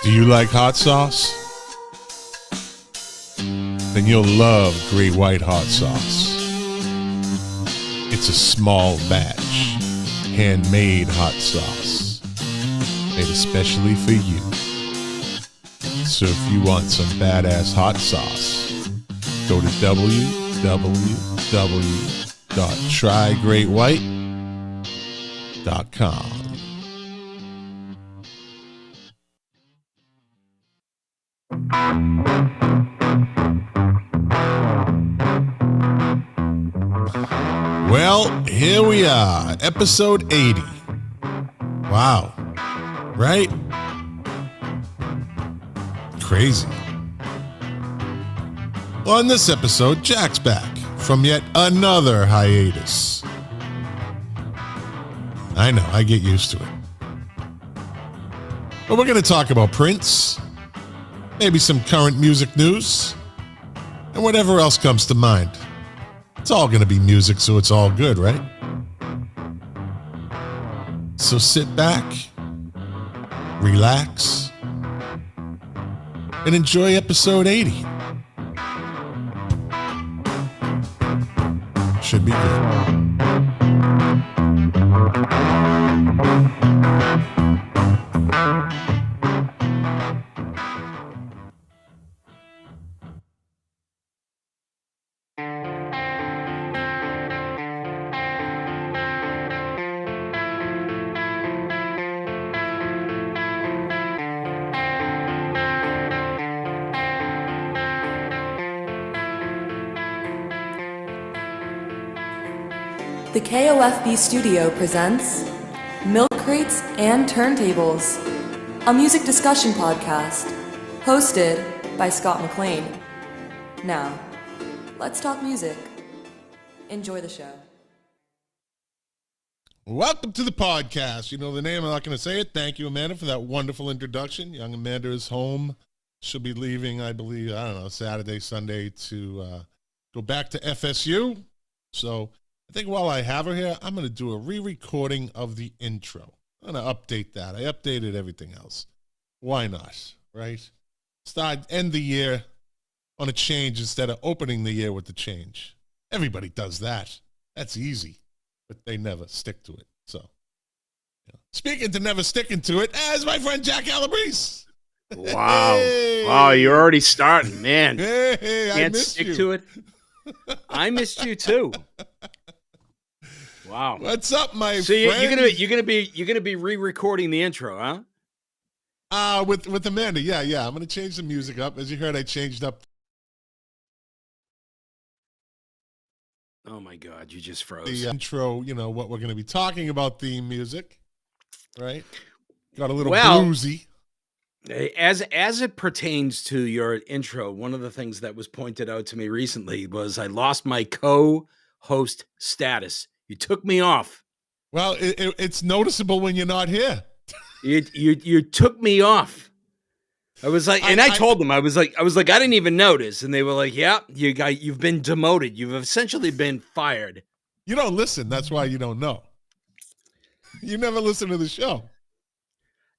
Do you like hot sauce? Then you'll love Great White Hot Sauce. It's a small batch, handmade hot sauce, made especially for you. So if you want some badass hot sauce, go to www.trygreatwhite.com. Well, here we are, episode 80. Wow, right? Crazy. Well, in this episode, Jack's back from yet another hiatus. I know, I get used to it. But we're going to talk about Prince, maybe some current music news, and whatever else comes to mind. It's all going to be music, so it's all good, right? So sit back, relax, and enjoy episode 80. Should be good. The KOFB Studio presents Milk Crates and Turntables, a music discussion podcast, hosted by Scott McLean. Now, let's talk music. Enjoy the show. Welcome to the podcast. You know the name, I'm not going to say it. Thank you, Amanda, for that wonderful introduction. Young Amanda is home. She'll be leaving, I believe, Saturday, Sunday to go back to FSU. So I think while I have her here, I'm going to do a re-recording of the intro. I'm going to update that. I updated everything else. Why not, right? End the year on a change instead of opening the year with the change. Everybody does that. That's easy, but they never stick to it. So, speaking to never sticking to it, as my friend Jack Calabrese. Wow. Hey. Wow, you're already starting, man. Hey, Can't stick to it. I missed you too. Wow. What's up, my so friend? you're gonna be re-recording the intro, huh? With Amanda, yeah. I'm gonna change the music up. As you heard, I changed up. Oh my God, you just froze. The intro, what we're gonna be talking about, theme music, right? Got a little Well, bluesy. As it pertains to your intro, one of the things that was pointed out to me recently was I lost my co-host status. You took me off. Well, it's noticeable when you're not here. You took me off. I was like, and I told them, I was like, I didn't even notice, and they were like, "Yeah, you've been demoted. You've essentially been fired." You don't listen. That's why you don't know. You never listen to the show.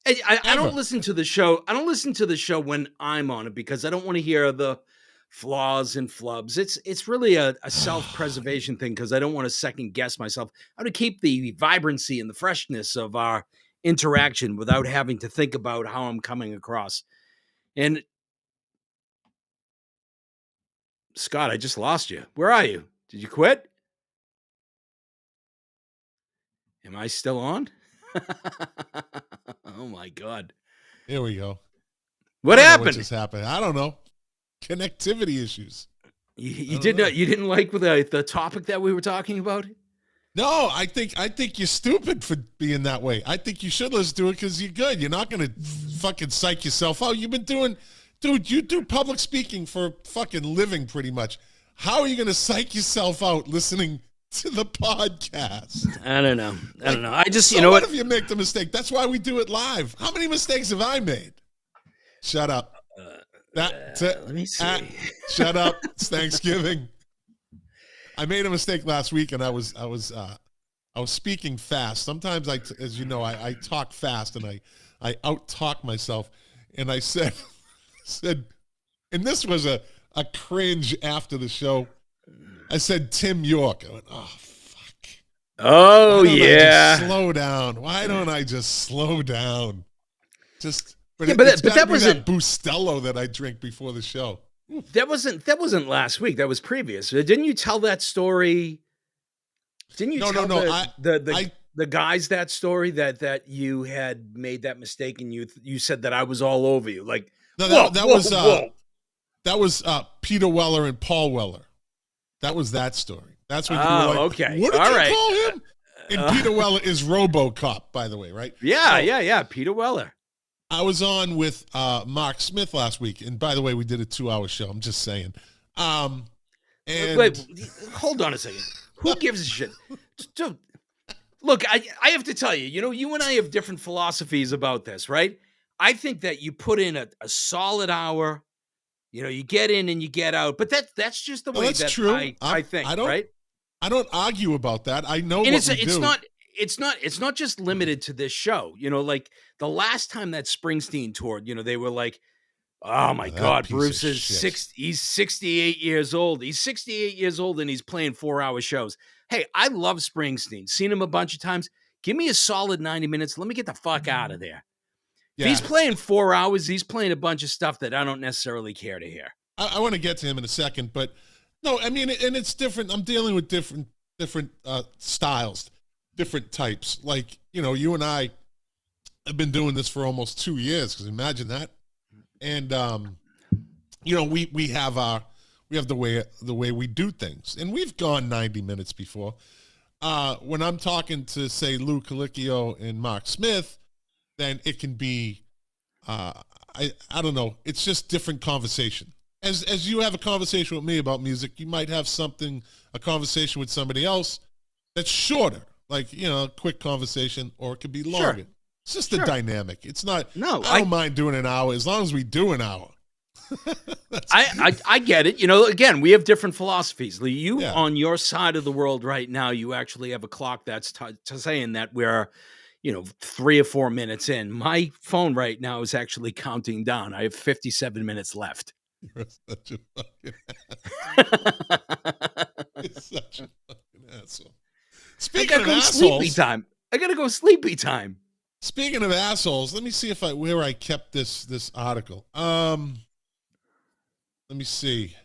I don't listen to the show. I don't listen to the show when I'm on it because I don't want to hear the flaws and flubs. It's really a self-preservation thing because I don't want to second guess myself. I want to keep the vibrancy and the freshness of our interaction without having to think about how I'm coming across. And Scott, I just lost you. Where are you? Did you quit? Am I still on? Oh my God. Here we go. What happened? What just happened? I don't know. Connectivity issues. You didn't like the topic that we were talking about? No, I think you're stupid for being that way. I think you should listen to it because you're good. You're not going to fucking psych yourself out. You've been doing, dude, you do public speaking for fucking living pretty much. How are you going to psych yourself out listening to the podcast? I don't know. I just, so you know what what? if you make the mistake? That's why we do it live. How many mistakes have I made? Shut up. Let me see. Shut up. It's Thanksgiving. I made a mistake last week, and I was speaking fast. Sometimes as you know, I talk fast and I out talk myself. and I said, and this was a cringe after the show. I said Tim York. I went, oh fuck. Oh yeah. Slow down. Why don't I just slow down? Just but that wasn't that Bustelo that I drink before the show. That wasn't last week. That was previous. Didn't you tell that story? Didn't you tell the guys that story that you had made that mistake and you said that I was all over you? Like that was Peter Weller and Paul Weller. That was that story. That's when you were like, okay. What did you call him? And Peter Weller is RoboCop, by the way, right? Yeah. Peter Weller. I was on with Mark Smith last week, and by the way, we did a 2-hour show. I'm just saying. And wait, hold on a second. Who gives a shit? Look, I have to tell you, you and I have different philosophies about this, right? I think that you put in a solid hour, you get in and you get out, but that's just the way that's true. I think, right? I don't argue about that. I know and it's not just limited to this show. Like the last time that Springsteen toured, they were like, oh my God, Bruce is 68 years old. He's 68 years old and he's playing 4-hour shows. Hey, I love Springsteen. Seen him a bunch of times. Give me a solid 90 minutes. Let me get the fuck out of there. Yeah. If he's playing 4 hours, he's playing a bunch of stuff that I don't necessarily care to hear. I want to get to him in a second, but no, I mean, and it's different. I'm dealing with different styles, different types. Like, you and I have been doing this for almost 2 years, because imagine that. And, we have the way we do things, and we've gone 90 minutes before. When I'm talking to, say, Lou Colicchio and Mark Smith, then it can be, I don't know. It's just different conversation. As you have a conversation with me about music, you might have a conversation with somebody else that's shorter, like, a quick conversation, or it could be longer. Sure. It's just the dynamic. It's not, I don't mind doing an hour as long as we do an hour. I get it. Again, we have different philosophies. You on your side of the world right now, you actually have a clock that's saying that we're, 3 or 4 minutes in. My phone right now is actually counting down. I have 57 minutes left. You're such a fucking asshole. You're such a fucking asshole. Speaking of assholes, I gotta go sleepy time. Speaking of assholes, let me see where I kept this article. Let me see.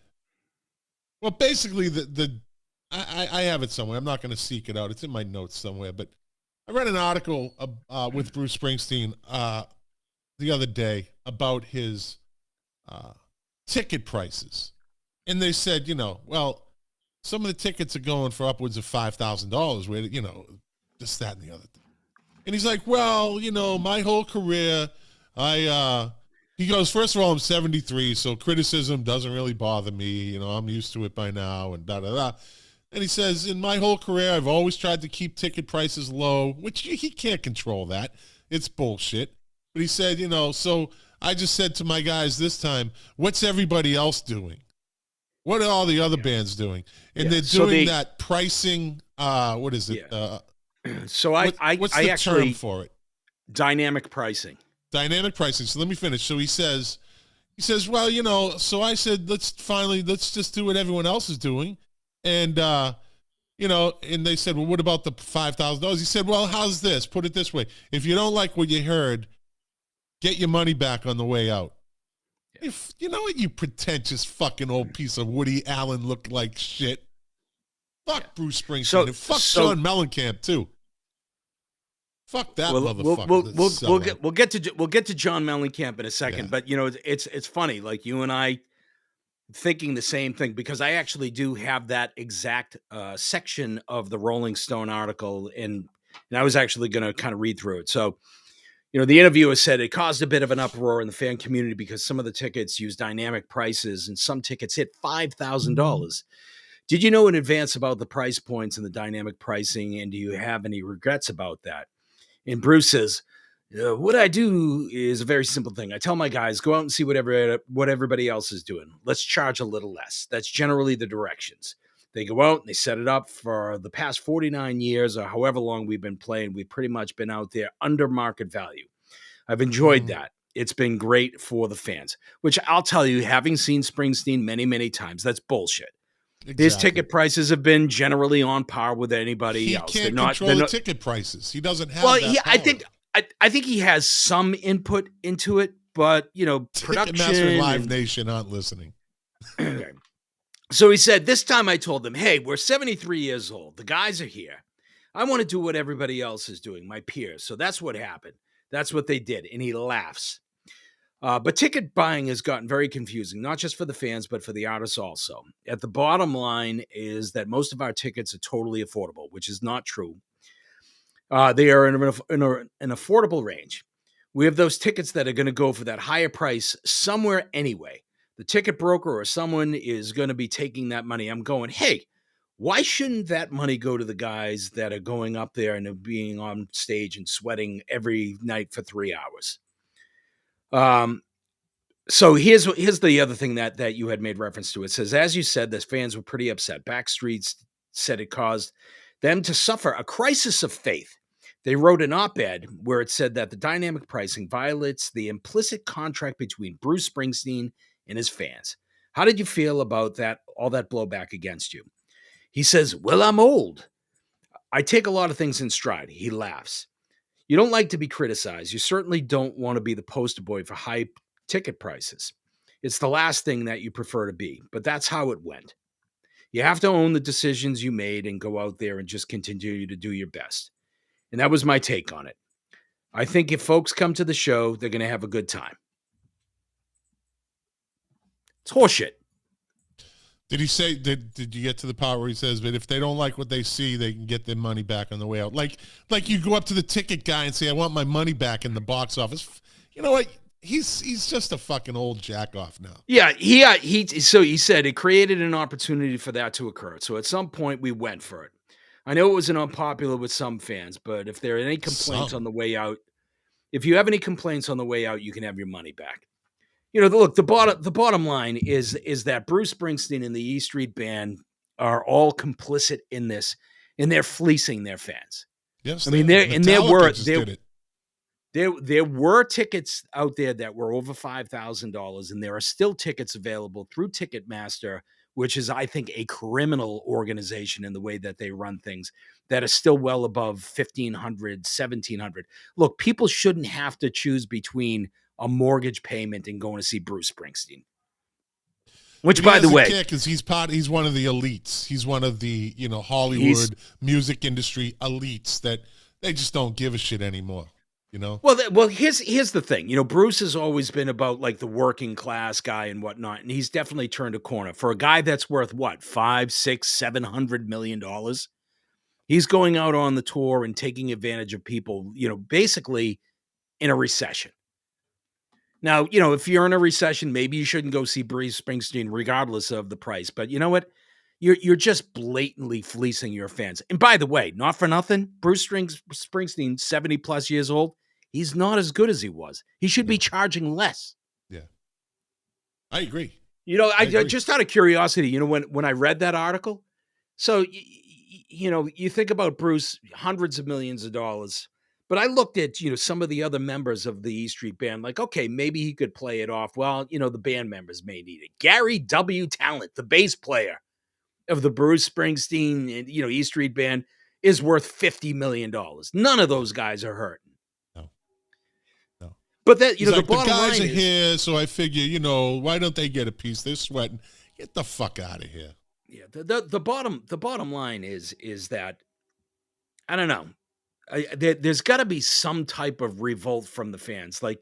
Well, basically, I have it somewhere. I'm not going to seek it out. It's in my notes somewhere. But I read an article with Bruce Springsteen the other day about his ticket prices. And they said, well, some of the tickets are going for upwards of $5,000, where, this, that, and the other thing. And he's like, well, my whole career, he goes, first of all, I'm 73, so criticism doesn't really bother me. I'm used to it by now, and da-da-da. And he says, in my whole career, I've always tried to keep ticket prices low, which he can't control that. It's bullshit. But he said, so I just said to my guys this time, what's everybody else doing? What are all the other bands doing? And they're doing that pricing, what is it? So what's the term for it? Dynamic pricing. Dynamic pricing. So let me finish. So he says, well, so I said, let's just do what everyone else is doing. And, and they said, well, what about the $5,000? He said, well, how's this? Put it this way. If you don't like what you heard, get your money back on the way out. Yeah. If you know what, you pretentious fucking old piece of Woody Allen look like shit. Fuck Bruce Springsteen. And fuck John Mellencamp too. Fuck that motherfucker. We'll get to John Mellencamp in a second, but it's funny. Like you and I thinking the same thing, because I actually do have that exact section of the Rolling Stone article, and I was actually going to kind of read through it. So, the interviewer said it caused a bit of an uproar in the fan community because some of the tickets use dynamic prices, and some tickets hit $5,000. Did you know in advance about the price points and the dynamic pricing, and do you have any regrets about that? And Bruce says, what I do is a very simple thing. I tell my guys, go out and see what everybody else is doing. Let's charge a little less. That's generally the directions. They go out and they set it up. For the past 49 years or however long we've been playing, we've pretty much been out there under market value. I've enjoyed that. it's been great for the fans, which I'll tell you, having seen Springsteen many, many times, that's bullshit. Exactly. His ticket prices have been generally on par with anybody he else. Can't control the ticket prices. He doesn't have that power. I think he has some input into it, but, production. Ticketmaster and Live Nation aren't listening. Okay. So he said, this time I told them, hey, we're 73 years old. The guys are here. I want to do what everybody else is doing, my peers. So that's what happened. That's what they did. And he laughs. But ticket buying has gotten very confusing, not just for the fans, but for the artists also. At the bottom line is that most of our tickets are totally affordable, which is not true. They are in an affordable range. We have those tickets that are going to go for that higher price somewhere anyway. The ticket broker or someone is going to be taking that money. I'm going, hey, why shouldn't that money go to the guys that are going up there and being on stage and sweating every night for 3 hours? So here's the other thing that you had made reference to. It says, as you said, the fans were pretty upset. Backstreet said it caused them to suffer a crisis of faith. They wrote an op-ed where it said that the dynamic pricing violates the implicit contract between Bruce Springsteen and his fans. How did you feel about that? All that blowback against you? He says, well, I'm old. I take a lot of things in stride. He laughs. You don't like to be criticized. You certainly don't want to be the poster boy for high ticket prices. It's the last thing that you prefer to be, but that's how it went. You have to own the decisions you made and go out there and just continue to do your best. And that was my take on it. I think if folks come to the show, they're going to have a good time. It's horseshit. Did he say, did you get to the part where he says, but if they don't like what they see, they can get their money back on the way out? Like you go up to the ticket guy and say, I want my money back in the box office. You know what? He's just a fucking old jack off now. Yeah, so he said it created an opportunity for that to occur. So at some point we went for it. I know it was an unpopular with some fans, but if there are any complaints on the way out, if you have any complaints on the way out, you can have your money back. Look, the bottom line is that Bruce Springsteen and the E Street Band are all complicit in this, and they're fleecing their fans. Yes, I mean there were tickets out there that were over $5,000, and there are still tickets available through Ticketmaster, which is, I think, a criminal organization in the way that they run things, that is still well above $1,500, $1,700. Look, people shouldn't have to choose between a mortgage payment and going to see Bruce Springsteen. Which, by the way, because he's one of the elites. He's one of the Hollywood music industry elites that they just don't give a shit anymore. Well, here's the thing. Bruce has always been about like the working class guy and whatnot, and he's definitely turned a corner for a guy that's worth what, $500, $600, $700 million. He's going out on the tour and taking advantage of people, basically in a recession. Now, if you're in a recession, maybe you shouldn't go see Bruce Springsteen regardless of the price. But you know what? You're just blatantly fleecing your fans. And by the way, not for nothing, Bruce Springsteen, 70 plus years old, he's not as good as he was. He should be charging less. Yeah. I agree. I just out of curiosity, when I read that article, so, you think about Bruce, hundreds of millions of dollars. But I looked at, some of the other members of the E Street Band, like, okay, maybe he could play it off. Well, the band members may need it. Gary W. Talent, the bass player of the Bruce Springsteen, E Street Band, is worth $50 million. None of those guys are hurting. No. But that, the bottom guys line are here, so I figure, why don't they get a piece? They're sweating. Get the fuck out of here. Yeah. The bottom line is that, I don't know. There's got to be some type of revolt from the fans. Like,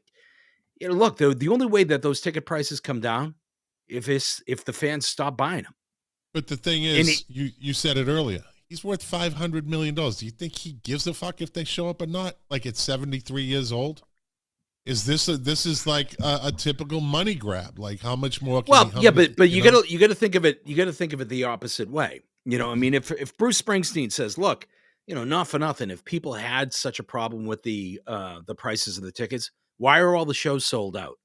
look, the only way that those ticket prices come down if the fans stop buying them. But the thing is, you said it earlier. He's worth $500 million. Do you think he gives a fuck if they show up or not? Like, at 73 years old, is this like a typical money grab? Like, how much more? But you got to think of it. You got to think of it the opposite way. I mean, if Bruce Springsteen says, look, not for nothing, if people had such a problem with the prices of the tickets, why are all the shows sold out?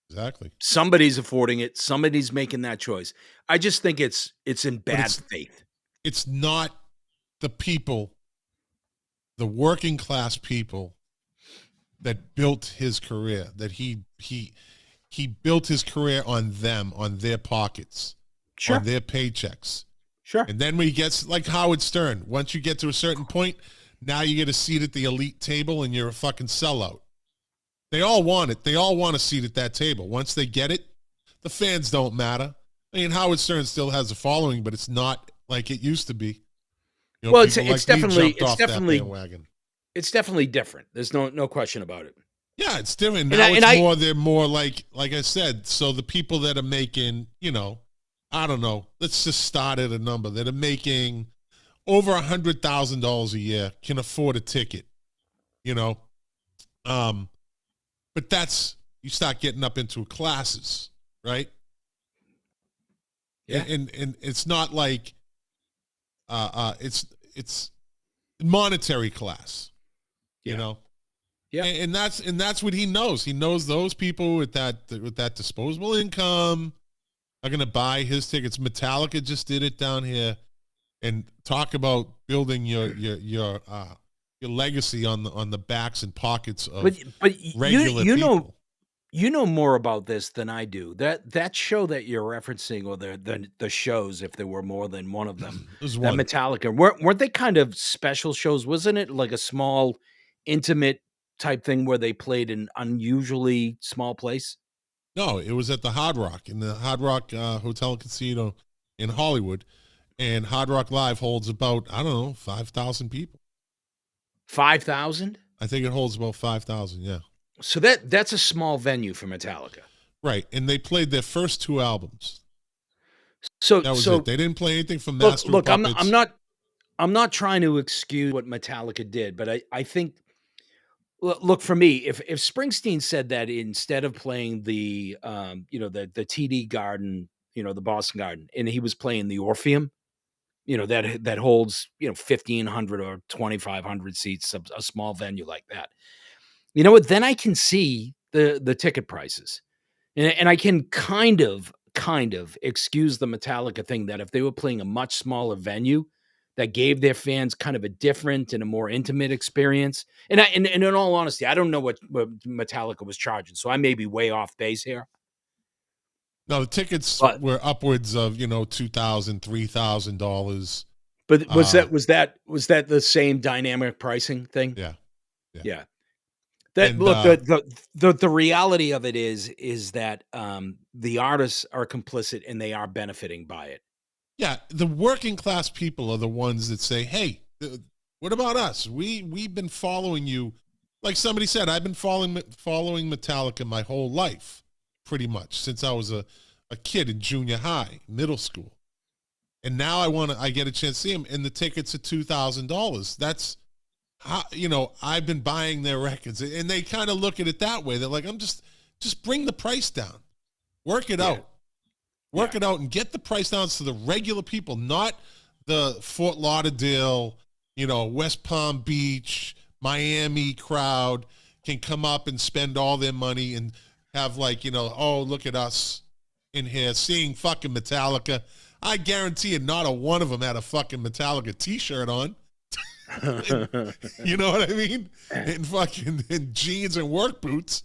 Exactly. Somebody's affording it. Somebody's making that choice. I just think it's in bad faith. It's not the people, the working class people that built his career, that he built his career on them, on their pockets, Sure. on their paychecks. Sure. And then when he gets, like Howard Stern, once you get to a certain point, now you get a seat at the elite table and you're a fucking sellout. They all want it. They all want a seat at that table. Once they get it, the fans don't matter. I mean, Howard Stern still has a following, but it's not like it used to be. You know, well, people it's like me definitely jumped off that bandwagon. It's definitely different. There's no question about it. Yeah, it's different. Now they're more like I said, so the people that are making, you know, I don't know, let's just start at a number, that are making over $100,000 a year can afford a ticket, you know. But that's, you start getting up into classes, right? Yeah. And it's not like it's monetary class, you know. Yeah. And that's what he knows. He knows those people with that disposable income are going to buy his tickets. Metallica just did it down here, and talk about building your legacy on the backs and pockets of regular people. You know more about this than I do. That show that you're referencing, or the shows, if there were more than one of them, There's that one. Metallica, weren't they kind of special shows? Wasn't it like a small, intimate type thing where they played an unusually small place? No, it was at the Hard Rock, in the Hard Rock Hotel and Casino in Hollywood, and Hard Rock Live holds about, I don't know, 5,000 people. 5,000? I think it holds about 5,000. Yeah. So that's a small venue for Metallica, right? And they played their first 2 albums. So that was it. They didn't play anything from look, Master look, of Puppets. I'm not trying to excuse what Metallica did, but I think, look, for me, if Springsteen said that instead of playing the the TD Garden, the Boston Garden, and he was playing the Orpheum, that holds 1,500 or 2,500 seats, a small venue like that, you know what? Then I can see the ticket prices, and I can kind of excuse the Metallica thing, that if they were playing a much smaller venue that gave their fans kind of a different and a more intimate experience. And in all honesty, I don't know what Metallica was charging, so I may be way off base here. No, the tickets were upwards of $2,000, $3,000. But was that the same dynamic pricing thing? Yeah. That, look, the reality of it is that the artists are complicit and they are benefiting by it. Yeah, the working class people are the ones that say, "Hey, what about us? We've been following you." Like somebody said, I've been following Metallica my whole life, pretty much since I was a kid in junior high, middle school, and now I get a chance to see them, and the tickets are $2,000. That's how, I've been buying their records, and they kind of look at it that way. They're like, "I'm just bring the price down, work it out." Work it out and get the price down to the regular people, not the Fort Lauderdale, West Palm Beach, Miami crowd can come up and spend all their money and have oh, look at us in here seeing fucking Metallica. I guarantee you not a one of them had a fucking Metallica t-shirt on. You know what I mean? In jeans and work boots.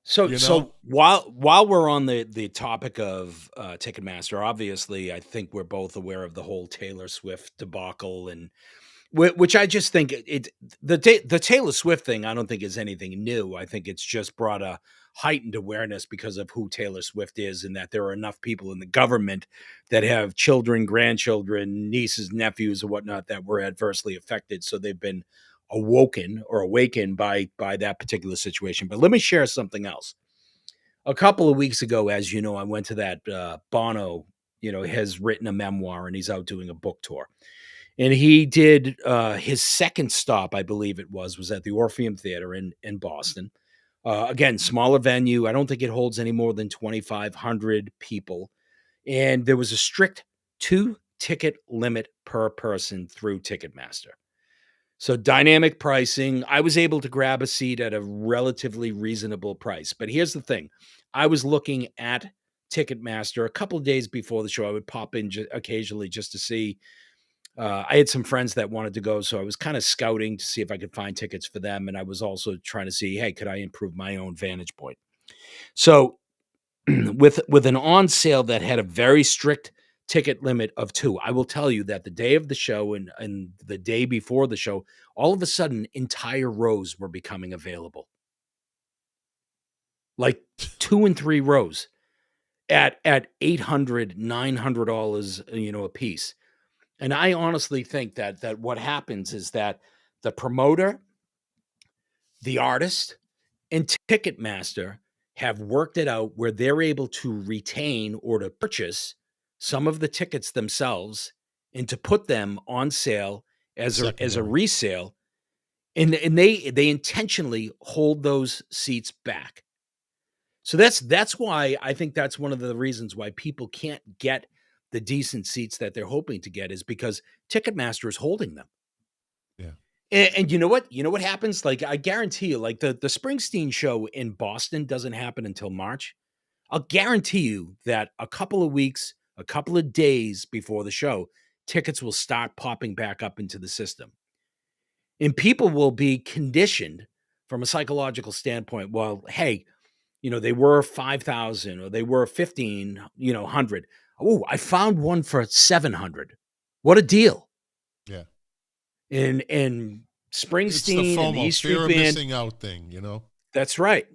So while we're on the topic of Ticketmaster, obviously, I think we're both aware of the whole Taylor Swift debacle, and which I just think the Taylor Swift thing, I don't think is anything new. I think it's just brought a heightened awareness because of who Taylor Swift is, and that there are enough people in the government that have children, grandchildren, nieces, nephews, or whatnot that were adversely affected. So they've been awakened by that particular situation. But let me share something else. A couple of weeks ago, as you know, I went to that Bono, has written a memoir and he's out doing a book tour. And he did his second stop, I believe it was at the Orpheum Theater in Boston. Again, smaller venue. I don't think it holds any more than 2,500 people. And there was a strict 2-ticket limit per person through Ticketmaster. So dynamic pricing, I was able to grab a seat at a relatively reasonable price. But here's the thing. I was looking at Ticketmaster a couple of days before the show. I would pop in occasionally just to see I had some friends that wanted to go, so I was kind of scouting to see if I could find tickets for them, and I was also trying to see, hey, could I improve my own vantage point? So with an on sale that had a very strict ticket limit of 2, I will tell you that the day of the show and the day before the show, all of a sudden, entire rows were becoming available. Like 2 and 3 rows at $800, $900, a piece. And I honestly think that what happens is that the promoter, the artist, and Ticketmaster have worked it out where they're able to retain or to purchase some of the tickets themselves and to put them on sale as a Secondary. resale. And they intentionally hold those seats back. So that's why I think that's one of the reasons why people can't get the decent seats that they're hoping to get, is because Ticketmaster is holding them. Yeah. And you know what? You know what happens? Like, I guarantee you, like the Springsteen show in Boston doesn't happen until March. I'll guarantee you that a couple of weeks, a couple of days before the show, tickets will start popping back up into the system. And people will be conditioned from a psychological standpoint. Well, hey, they were 5,000 or they were 1,500. Oh, I found one for 700. What a deal. Yeah. And It's the Springsteen and the FOMO, East fear Street of Band. missing out thing, That's right.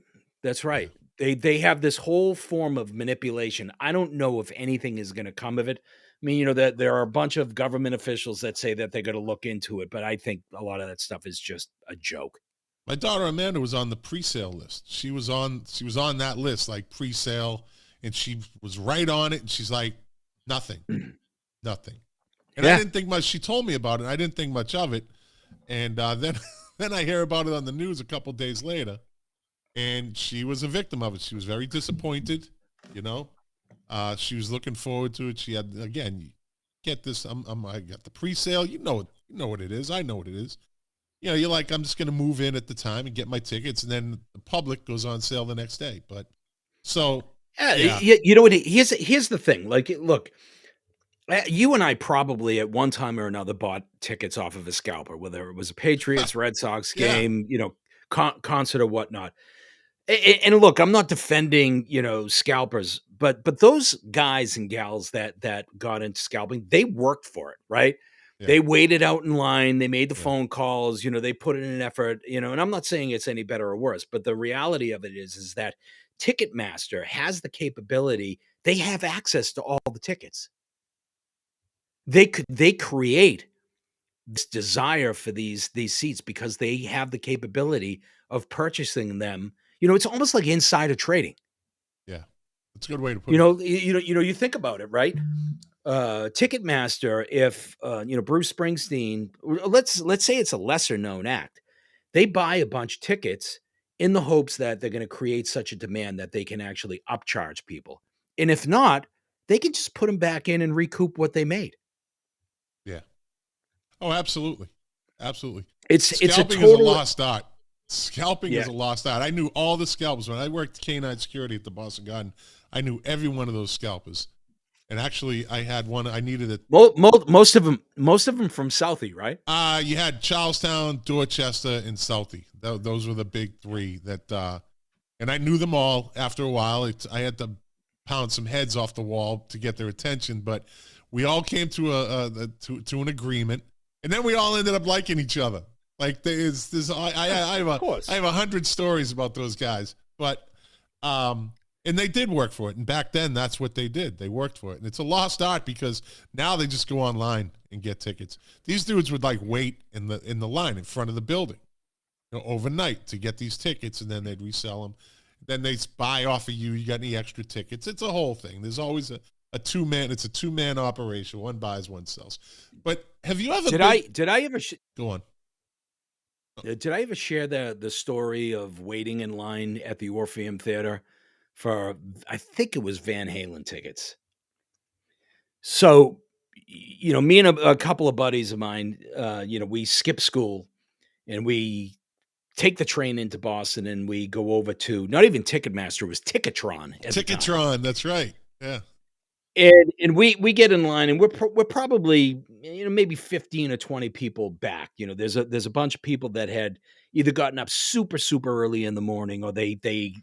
That's right. They have this whole form of manipulation. I don't know if anything is going to come of it. I mean, that there are a bunch of government officials that say that they're going to look into it, but I think a lot of that stuff is just a joke. My daughter Amanda was on the pre-sale list. She was on that list, like pre-sale, and she was right on it. And she's like, nothing. And I didn't think much. She told me about it. I didn't think much of it. And then I hear about it on the news a couple days later, and she was a victim of it. She was very disappointed. She was looking forward to it. She had, again, get this. I got the pre-sale. You know what it is. I know what it is. You're like, I'm just going to move in at the time and get my tickets, and then the public goes on sale the next day. But so, yeah. You know what? Here's the thing. Like, look, you and I probably at one time or another bought tickets off of a scalper, whether it was a Patriots, Red Sox game, concert or whatnot. And look, I'm not defending, scalpers, but those guys and gals that got into scalping, they worked for it, right? Yeah. They waited out in line. They made the phone calls. They put in an effort. And I'm not saying it's any better or worse, but the reality of it is that Ticketmaster has the capability. They have access to all the tickets. They create this desire for these seats because they have the capability of purchasing them. It's almost like insider trading. Yeah, that's a good way to put it. You think about it, right? Ticketmaster, if Bruce Springsteen, let's say it's a lesser known act, they buy a bunch of tickets in the hopes that they're going to create such a demand that they can actually upcharge people, and if not, they can just put them back in and recoup what they made. Yeah. Oh, absolutely. It's a lost art. Scalping is a lost art. I knew all the scalpers when I worked K9 security at the Boston Garden. I knew every one of those scalpers. And actually, I had one. I needed it. Most of them from Southie, right? You had Charlestown, Dorchester, and Southie. Those were the big three that. And I knew them all. After a while, I had to pound some heads off the wall to get their attention. But we all came to an agreement, and then we all ended up liking each other. Like I have 100 stories about those guys, but. And they did work for it. And back then, that's what they did. They worked for it. And it's a lost art because now they just go online and get tickets. These dudes would wait in the line in front of the building, overnight to get these tickets, and then they'd resell them. Then they buy off of you. You got any extra tickets? It's a whole thing. There's always a two-man. It's a two-man operation. One buys, one sells. But have you ever? Did I ever? Go on. Did I ever share the story of waiting in line at the Orpheum Theater for, I think it was Van Halen tickets? So, me and a couple of buddies of mine, we skip school and we take the train into Boston and we go over to, not even Ticketmaster, it was Ticketron. Ticketron, that's right. Yeah. And we get in line, and we're probably, maybe 15 or 20 people back. There's a bunch of people that had either gotten up super, super early in the morning, or they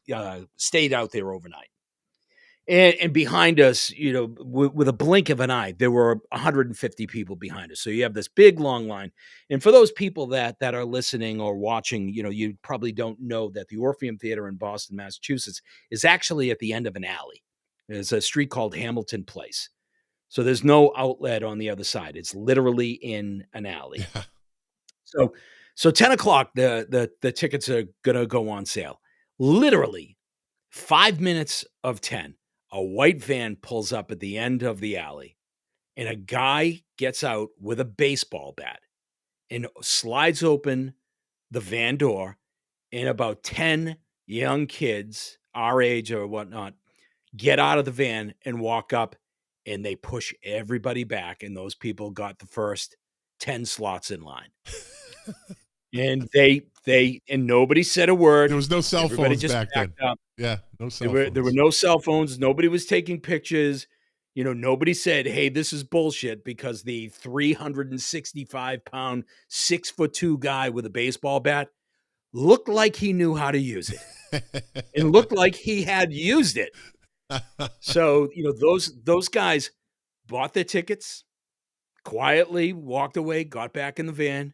stayed out there overnight. And behind us, with a blink of an eye, there were 150 people behind us. So you have this big long line. And for those people that are listening or watching, you probably don't know that the Orpheum Theater in Boston, Massachusetts is actually at the end of an alley. There's a street called Hamilton Place. So there's no outlet on the other side. It's literally in an alley. Yeah. So 10 o'clock, the tickets are gonna go on sale. Literally 5 minutes of 10, a white van pulls up at the end of the alley, and a guy gets out with a baseball bat and slides open the van door, and about 10 young kids our age or whatnot get out of the van and walk up, and they push everybody back, and those people got the first 10 slots in line. And and nobody said a word. There was no cell Everybody phones just back then. up. Yeah, no cell phones. There were no cell phones. Nobody was taking pictures. Nobody said, "Hey, this is bullshit," because the 365-pound, 6'2" guy with a baseball bat looked like he knew how to use it. It looked like he had used it. So, those guys bought their tickets, quietly walked away, got back in the van.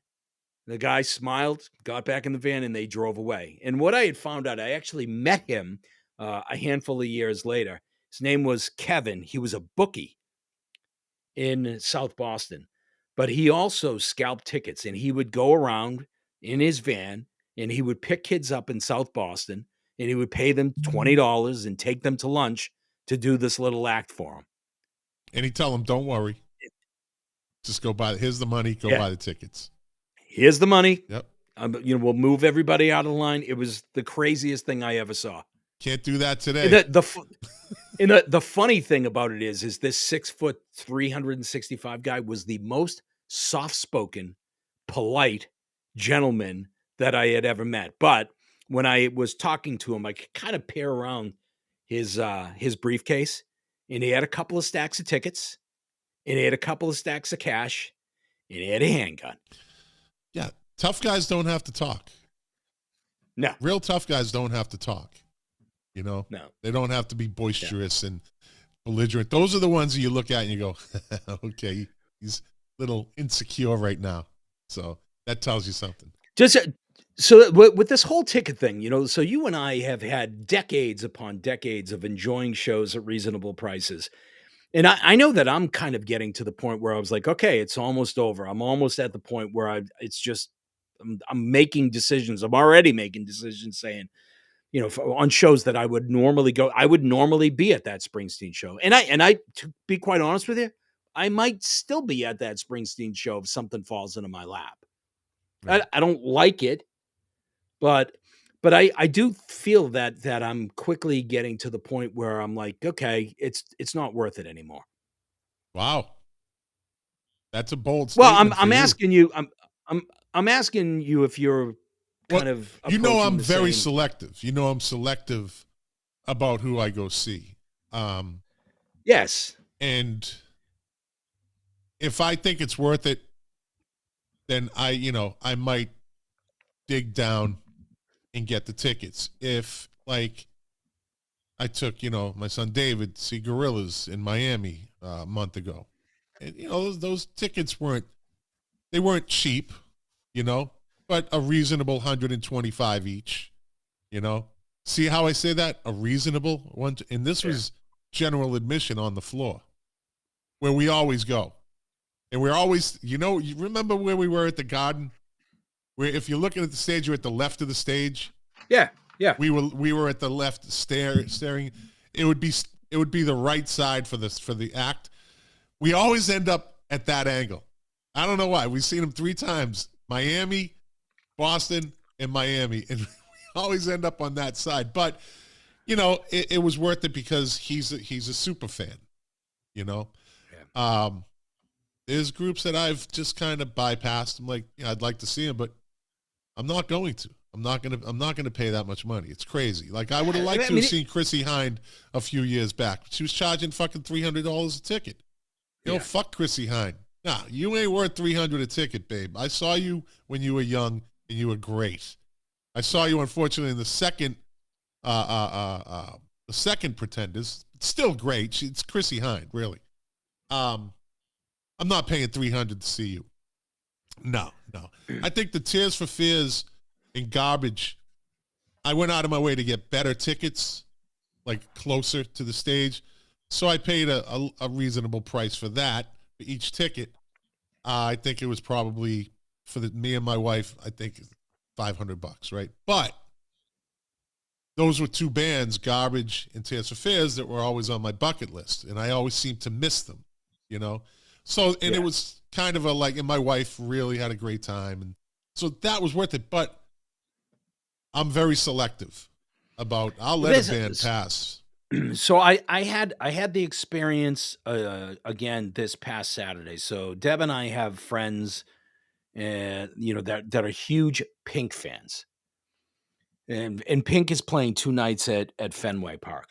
The guy smiled, got back in the van, and they drove away. And what I had found out, I actually met him a handful of years later. His name was Kevin. He was a bookie in South Boston, but he also scalped tickets, and he would go around in his van, and he would pick kids up in South Boston, and he would pay them $20 and take them to lunch to do this little act for him. And he'd tell them, "Don't worry. Just go buy. Here's the money. Go buy the tickets. Here's the money. Yep. We'll move everybody out of the line." It was the craziest thing I ever saw. Can't do that today. And the funny thing about it is this 6', 365 guy was the most soft-spoken, polite gentleman that I had ever met. But when I was talking to him, I could kind of peer around his briefcase, and he had a couple of stacks of tickets, and he had a couple of stacks of cash, and he had a handgun. Yeah, tough guys don't have to talk. No. Real tough guys don't have to talk. No. They don't have to be boisterous and belligerent. Those are the ones that you look at and you go, okay, he's a little insecure right now. So that tells you something. So with this whole ticket thing, so you and I have had decades upon decades of enjoying shows at reasonable prices. And I know that I'm kind of getting to the point where I was like, okay, it's almost over. I'm almost at the point where I'm making decisions. I'm already making decisions saying, on shows that I would normally go. I would normally be at that Springsteen show. And I, to be quite honest with you, I might still be at that Springsteen show if something falls into my lap. Right. I don't like it, but I do feel that I'm quickly getting to the point where I'm like, okay, it's not worth it anymore. Wow. That's a bold statement. Well, I'm asking you, I'm asking you if you're kind of, I'm very selective. I'm selective about who I go see. Yes. And if I think it's worth it, then I might dig down and get the tickets. If like I took, my son David to see Gorillaz in Miami a month ago. And those tickets weren't cheap, but a reasonable 125 each, See how I say that? A reasonable one. And this was general admission on the floor where we always go. And we're always, you remember where we were at the Garden? Where if you're looking at the stage, you're at the left of the stage. Yeah. Yeah. We were at the left staring. It would be the right side for the act. We always end up at that angle. I don't know why. We've seen him 3 times. Miami, Boston, and Miami. And we always end up on that side. But, it was worth it because he's a super fan, Yeah. There's groups that I've just kind of bypassed. I'm like, I'd like to see him, but I'm not going to. I'm not gonna pay that much money. It's crazy. Like I would have liked to have seen Chrissy Hind a few years back. She was charging fucking $300 a ticket. Fuck Chrissy Hind. Nah, you ain't worth $300 a ticket, babe. I saw you when you were young and you were great. I saw you, unfortunately, in the second Pretenders. It's still great. It's Chrissy Hind, really. I'm not paying $300 to see you. No. I think the Tears for Fears and Garbage, I went out of my way to get better tickets, like closer to the stage. So I paid a reasonable price for that, for each ticket. I think it was probably, for me and my wife, I think $500, right? But those were two bands, Garbage and Tears for Fears, that were always on my bucket list. And I always seemed to miss them, So, and it was kind of and my wife really had a great time. And so that was worth it. But I'm very selective about, I'll let a band pass. So I had the experience again this past Saturday. So Deb and I have friends, that are huge Pink fans, and Pink is playing 2 nights at Fenway Park,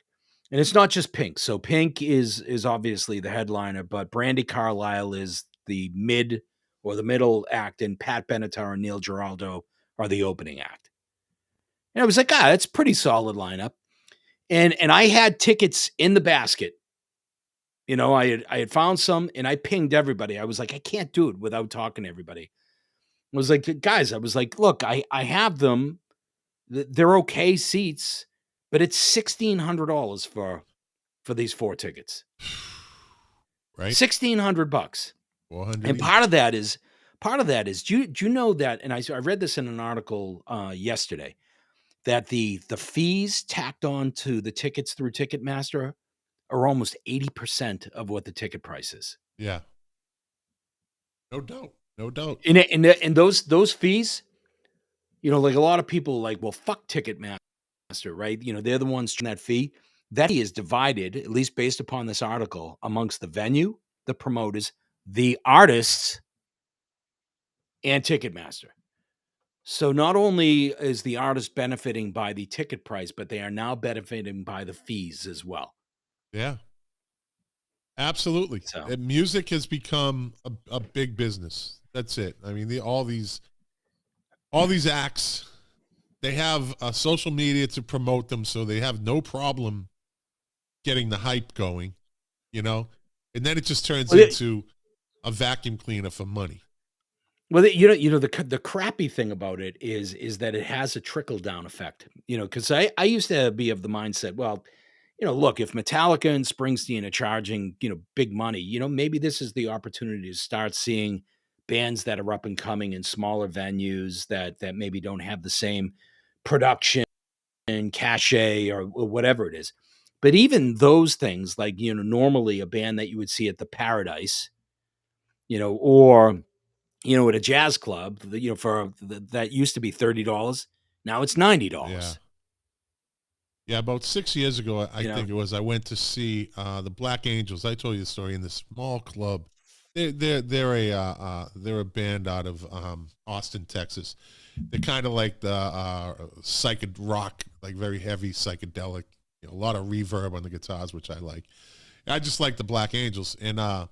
and it's not just Pink. So Pink is obviously the headliner, but Brandi Carlile is the mid or the middle act, and Pat Benatar and Neil Giraldo are the opening act. And I was like, it's a pretty solid lineup. And I had tickets in the basket. I had found some, and I pinged everybody. I was like, I can't do it without talking to everybody. I was like, guys, look, I have them. They're okay seats, but it's $1,600 for these 4 tickets. Right. $1,600. And part of that is, do you know that, and I read this in an article yesterday, that the fees tacked on to the tickets through Ticketmaster are almost 80% of what the ticket price is. Yeah. No doubt. And those fees, like a lot of people well, fuck Ticketmaster, right? They're the ones charging that fee. That fee is divided, at least based upon this article, amongst the venue, the promoters, the artists, and Ticketmaster. So not only is the artist benefiting by the ticket price, but they are now benefiting by the fees as well. Yeah, absolutely. So. Music has become a big business. That's it. I mean, all these acts, they have social media to promote them, so they have no problem getting the hype going, and then it just turns into a vacuum cleaner for money. Well, the crappy thing about it is that it has a trickle down effect, because I used to be of the mindset, well, look, if Metallica and Springsteen are charging, big money, maybe this is the opportunity to start seeing bands that are up and coming in smaller venues that maybe don't have the same production and cachet or whatever it is. But even those things, like, normally a band that you would see at the Paradise, or at a jazz club, that used to be $30. Now it's $90. Yeah. About 6 years ago, I think it was, I went to see the Black Angels. I told you the story, in this small club. They're a band out of Austin, Texas. They're kind of like the psychedelic rock, like very heavy psychedelic. A lot of reverb on the guitars, which I like. I just like the Black Angels, and I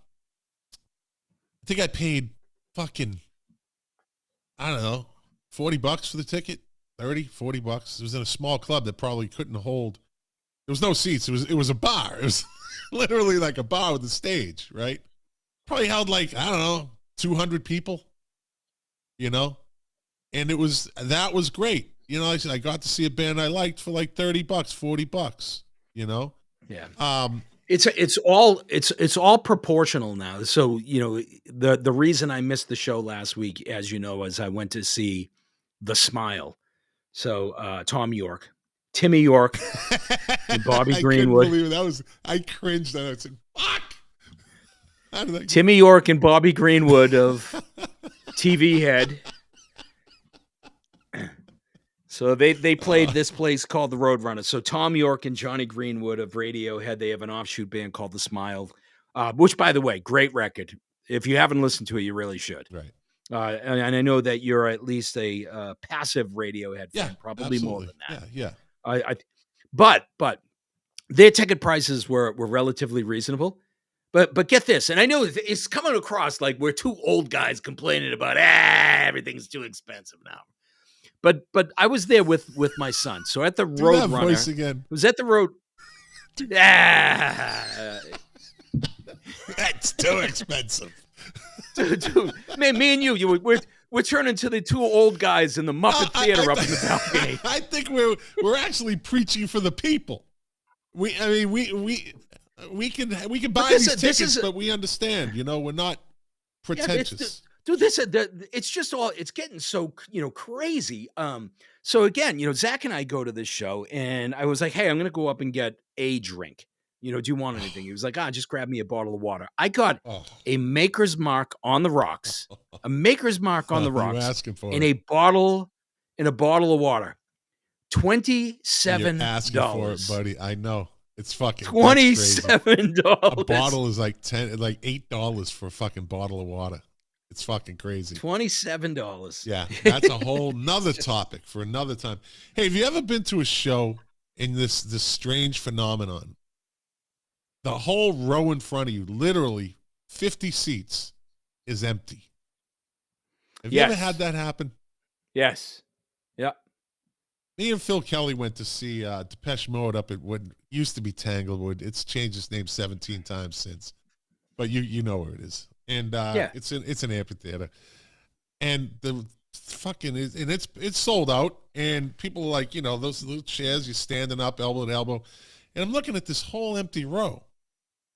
think I paid fucking, I don't know, $40 for the ticket, $40. It was in a small club that probably couldn't hold. There was no seats. It was a bar. It was literally like a bar with a stage, right? Probably held I don't know, 200 people, and that was great. I got to see a band I liked for like $30, $40, Yeah. It's all proportional now. So, the reason I missed the show last week, as you know, is I went to see The Smile. So, Timmy York, and Bobby Greenwood. I couldn't believe it. I cringed. I said, fuck. Timmy York and Bobby Greenwood of TV Head. So they played this place called the Roadrunners. So Tom York and Johnny Greenwood of Radiohead, they have an offshoot band called The Smile, which, by the way, great record. If you haven't listened to it, you really should. Right. And I know that you're at least a passive Radiohead fan, probably absolutely. more than that. Yeah. But their ticket prices were relatively reasonable. But get this, and I know it's coming across like we're two old guys complaining about everything's too expensive now. But I was there with my son. So at the Roadrunner, voice again. It was at the road. That's too expensive. Dude, man, me and you we're turning to the two old guys in the Muppet Theater up in the balcony. I think we're actually preaching for the people. We can buy these tickets, but we understand. We're not pretentious. Dude, it's just all, it's getting so, crazy. So again, Zach and I go to this show and I was like, hey, I'm going to go up and get a drink. Do you want anything? He was like, just grab me a bottle of water. I got a Maker's Mark on the rocks, asking for in a bottle of water. $27. You're asking for it, buddy. I know. It's fucking $27. A bottle is like $8 for a fucking bottle of water. It's fucking crazy. $27. Yeah, that's a whole nother topic for another time. Hey, have you ever been to a show in this strange phenomenon? The whole row in front of you, literally 50 seats, is empty. Have you ever had that happen? Yes. Yeah. Me and Phil Kelly went to see Depeche Mode up at what used to be Tanglewood. It's changed its name 17 times since, but you know where it is. And it's an amphitheater, and the fucking it's sold out, and people are like, those little chairs, you're standing up elbow to elbow, and I'm looking at this whole empty row,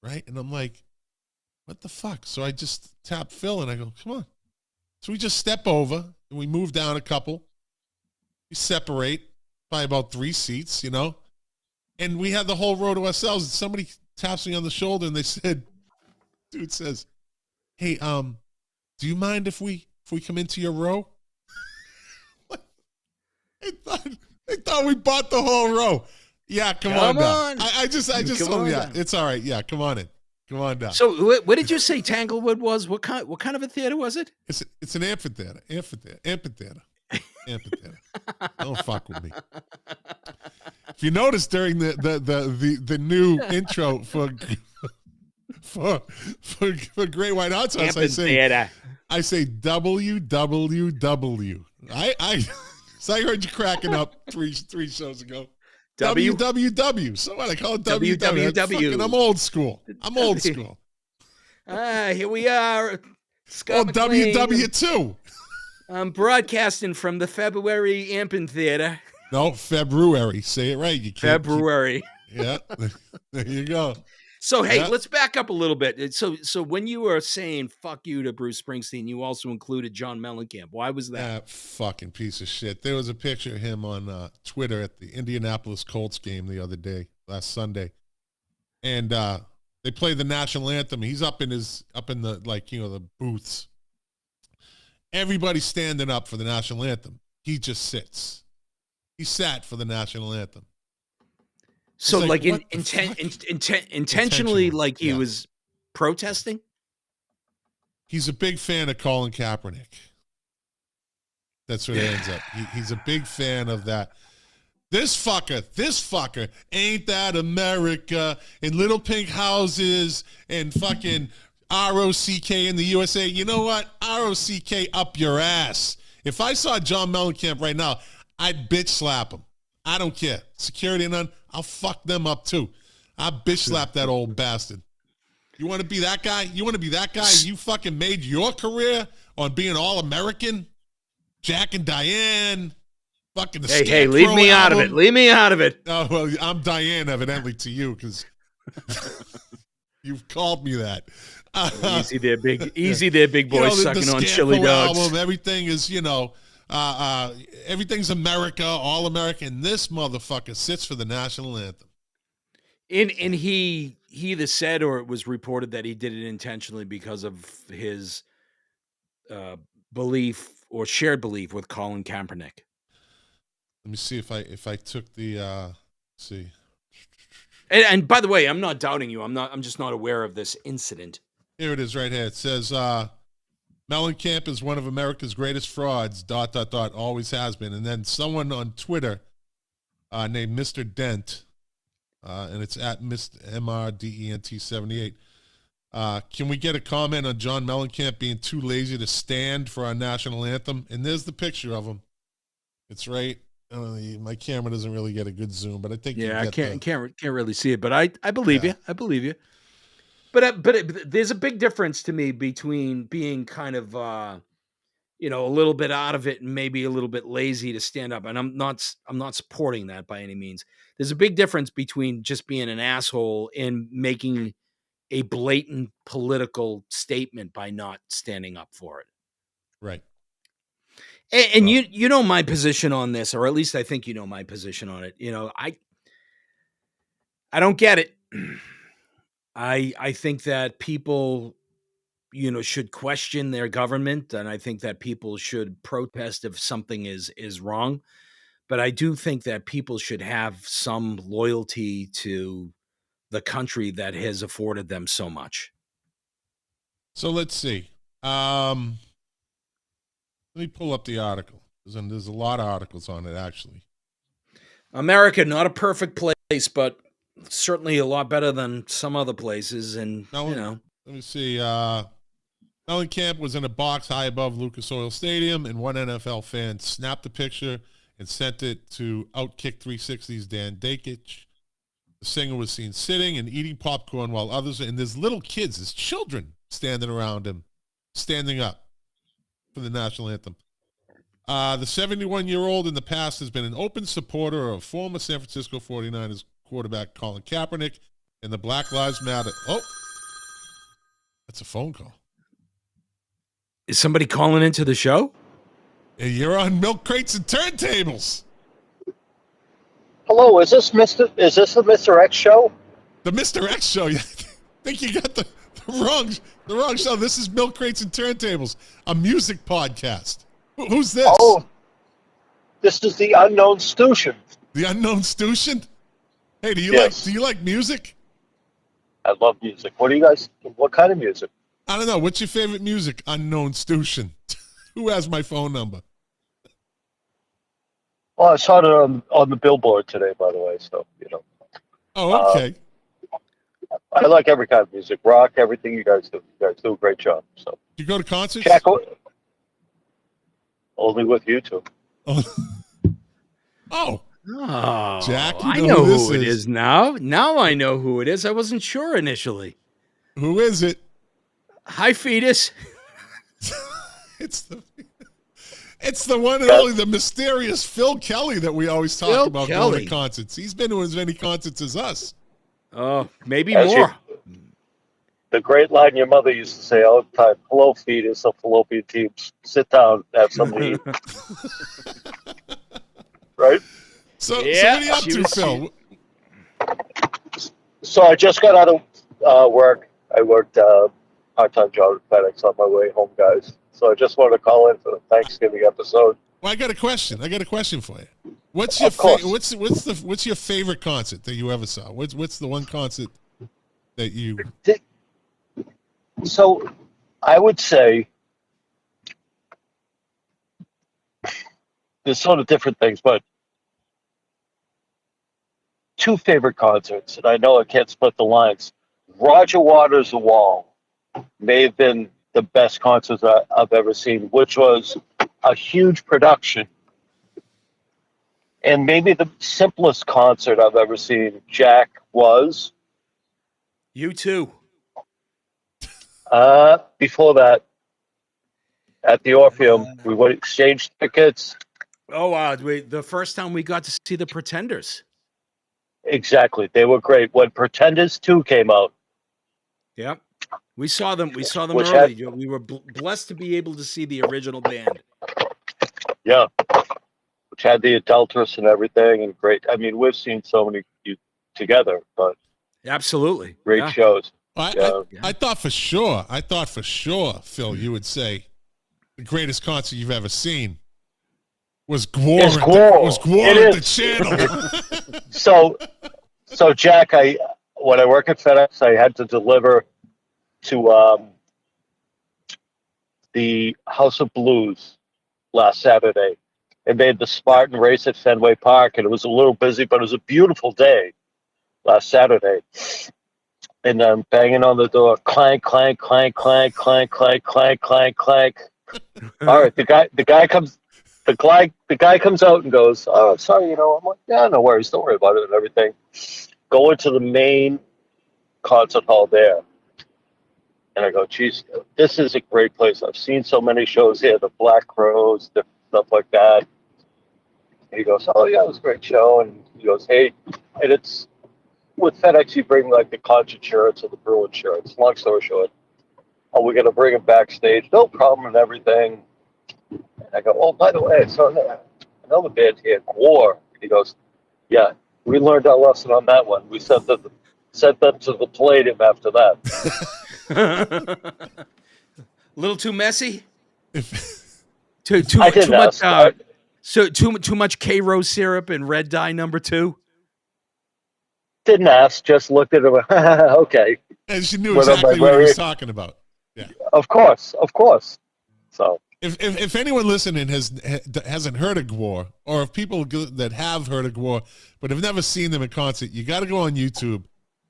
right? And I'm like, what the fuck? So I just tap Phil and I go, come on. So we just step over and we move down a couple. We separate by about 3 seats, and we had the whole row to ourselves. And somebody taps me on the shoulder and they said, dude says, hey, do you mind if we come into your row? They thought we bought the whole row. Yeah, come on down. I just told you, it's all right. Yeah, come on in. Come on down. So what did you say Tanglewood was? What kind of a theater was it? It's an amphitheater. Don't fuck with me. If you notice during the new intro for Great White Hot Sauce, I say WWW. So I heard you cracking up three shows ago. WWW. So what? I call it WWW. I'm old school. Here we are. Scott WW2. I'm broadcasting from the February Amphitheater. No, February. Say it right. You can't. February. Yeah. There you go. So, hey, let's back up a little bit. So when you were saying fuck you to Bruce Springsteen, you also included John Mellencamp. Why was that? That fucking piece of shit. There was a picture of him on Twitter at the Indianapolis Colts game the other day, last Sunday. And they played the national anthem. He's up in the the booths. Everybody's standing up for the national anthem. He just sits. He sat for the national anthem. So intentionally, like he was protesting? He's a big fan of Colin Kaepernick. That's what it ends up. He's a big fan of that. This fucker, ain't that America, and little pink houses, and fucking ROCK in the USA. You know what? ROCK up your ass. If I saw John Mellencamp right now, I'd bitch slap him. I don't care. Security or none, I'll fuck them up too. I'll bitch slap that old bastard. You want to be that guy? You fucking made your career on being All-American? Jack and Diane. Fucking the Hey, leave me out of it. Leave me out of it. Oh, well, I'm Diane evidently to you because you've called me that. Easy there, big boy, sucking on chili dogs. Album, everything is, everything's America, all American. This motherfucker sits for the national anthem. And he either said or it was reported that he did it intentionally because of his belief or shared belief with Colin Kaepernick. Let me see if I took the see. And by the way, I'm not doubting you. I'm just not aware of this incident. Here it is right here. It says Mellencamp is one of America's greatest frauds, ... always has been. And then someone on Twitter named Mr. Dent, and it's at MRDENT78. Can we get a comment on John Mellencamp being too lazy to stand for our national anthem? And there's the picture of him. It's right. My camera doesn't really get a good zoom, but I think I can't really see it. But I believe you. I believe you. But there's a big difference to me between being kind of a little bit out of it and maybe a little bit lazy to stand up. And I'm not supporting that by any means. There's a big difference between just being an asshole and making a blatant political statement by not standing up for it. Right. And you know my position on this, or at least I think you know my position on it. I don't get it. I think that people, should question their government, and I think that people should protest if something is wrong. But I do think that people should have some loyalty to the country that has afforded them so much. So let's see. Let me pull up the article. There's a lot of articles on it, actually. America, not a perfect place, but certainly a lot better than some other places. And, Let me see. Mellencamp was in a box high above Lucas Oil Stadium, and one NFL fan snapped a picture and sent it to Outkick 360's Dan Dakich. The singer was seen sitting and eating popcorn while others, and there's little kids, there's children standing around him, standing up for the national anthem. The 71-year-old in the past has been an open supporter of former San Francisco 49ers quarterback Colin Kaepernick and the Black Lives Matter. Oh, that's a phone call. Is somebody calling into the show? Hey, you're on Milk Crates and Turntables. Hello, is this the Mr. X show? The Mr. X show. I think you got the wrong show. This is Milk Crates and Turntables, a music podcast. Who's this? Oh, this is the Unknown Stushin. The Unknown Stushin? Hey, do you like music? I love music. What kind of music? I don't know. What's your favorite music? Unknown Stushin. Who has my phone number? Well, I saw it on the billboard today, by the way, so, Oh, okay. I like every kind of music, rock, everything you guys do. You guys do a great job. So. Do you go to concerts? Jack, only with you two. Oh. Jack, I know who it is now. Now I know who it is. I wasn't sure initially. Who is it? Hi, fetus. It's the one and only, the mysterious Phil Kelly that we always talk about going to concerts. He's been to as many concerts as us. Oh, maybe more. The great line your mother used to say all the time, hello, fetus of fallopian tubes. Sit down, have something to eat. Right? So what are you up to, Phil? So I just got out of work. I worked part-time job at FedEx on my way home, guys. So I just wanted to call in for the Thanksgiving episode. Well, I got a question for you. What's your favorite concert that you ever saw? What's the one concert that you? So I would say there's sort of different things, but two favorite concerts, and I know I can't split the lines. Roger Waters' The Wall may have been the best concert I've ever seen, which was a huge production. And maybe the simplest concert I've ever seen, Jack, was... U2. Before that, at the Orpheum, we went exchange tickets. Oh, wow. The first time we got to see the Pretenders. Exactly. They were great. When Pretenders 2 came out. Yep. We saw them early. We were blessed to be able to see the original band. Yeah. Which had the Adulteress and everything, and great. I mean, we've seen so many together, but absolutely great shows. Well, I thought for sure, Phil, you would say the greatest concert you've ever seen was Gwar at the Channel. So Jack, when I work at FedEx, I had to deliver to the House of Blues last Saturday. They made the Spartan race at Fenway Park, and it was a little busy, but it was a beautiful day last Saturday. And I'm banging on the door, clank, clank, clank, clank, clank, clank, clank, clank, clank. All right, the guy comes out and goes, "Oh, sorry, I'm like, yeah, no worries, don't worry about it," and everything. Go into the main concert hall there, and I go, "Geez, this is a great place. I've seen so many shows here, the Black Crowes, the stuff like that." And he goes, "Oh yeah, it was a great show," and he goes, "Hey," and it's with FedEx, you bring like the concert shirts or the Bruin shirts. Long story short, we're going to bring them backstage. No problem and everything. And I go, "Oh, by the way, I saw another band here, War." He goes, "Yeah, we learned our lesson on that one. We sent them to the Palladium after that." A little too messy? Too much K-Rose syrup and red dye number 2? Didn't ask, just looked at him. Okay. And she knew exactly what he was talking about. Yeah. Of course. So if anyone listening hasn't heard of Gwar, or if people that have heard of Gwar but have never seen them in concert, you got to go on YouTube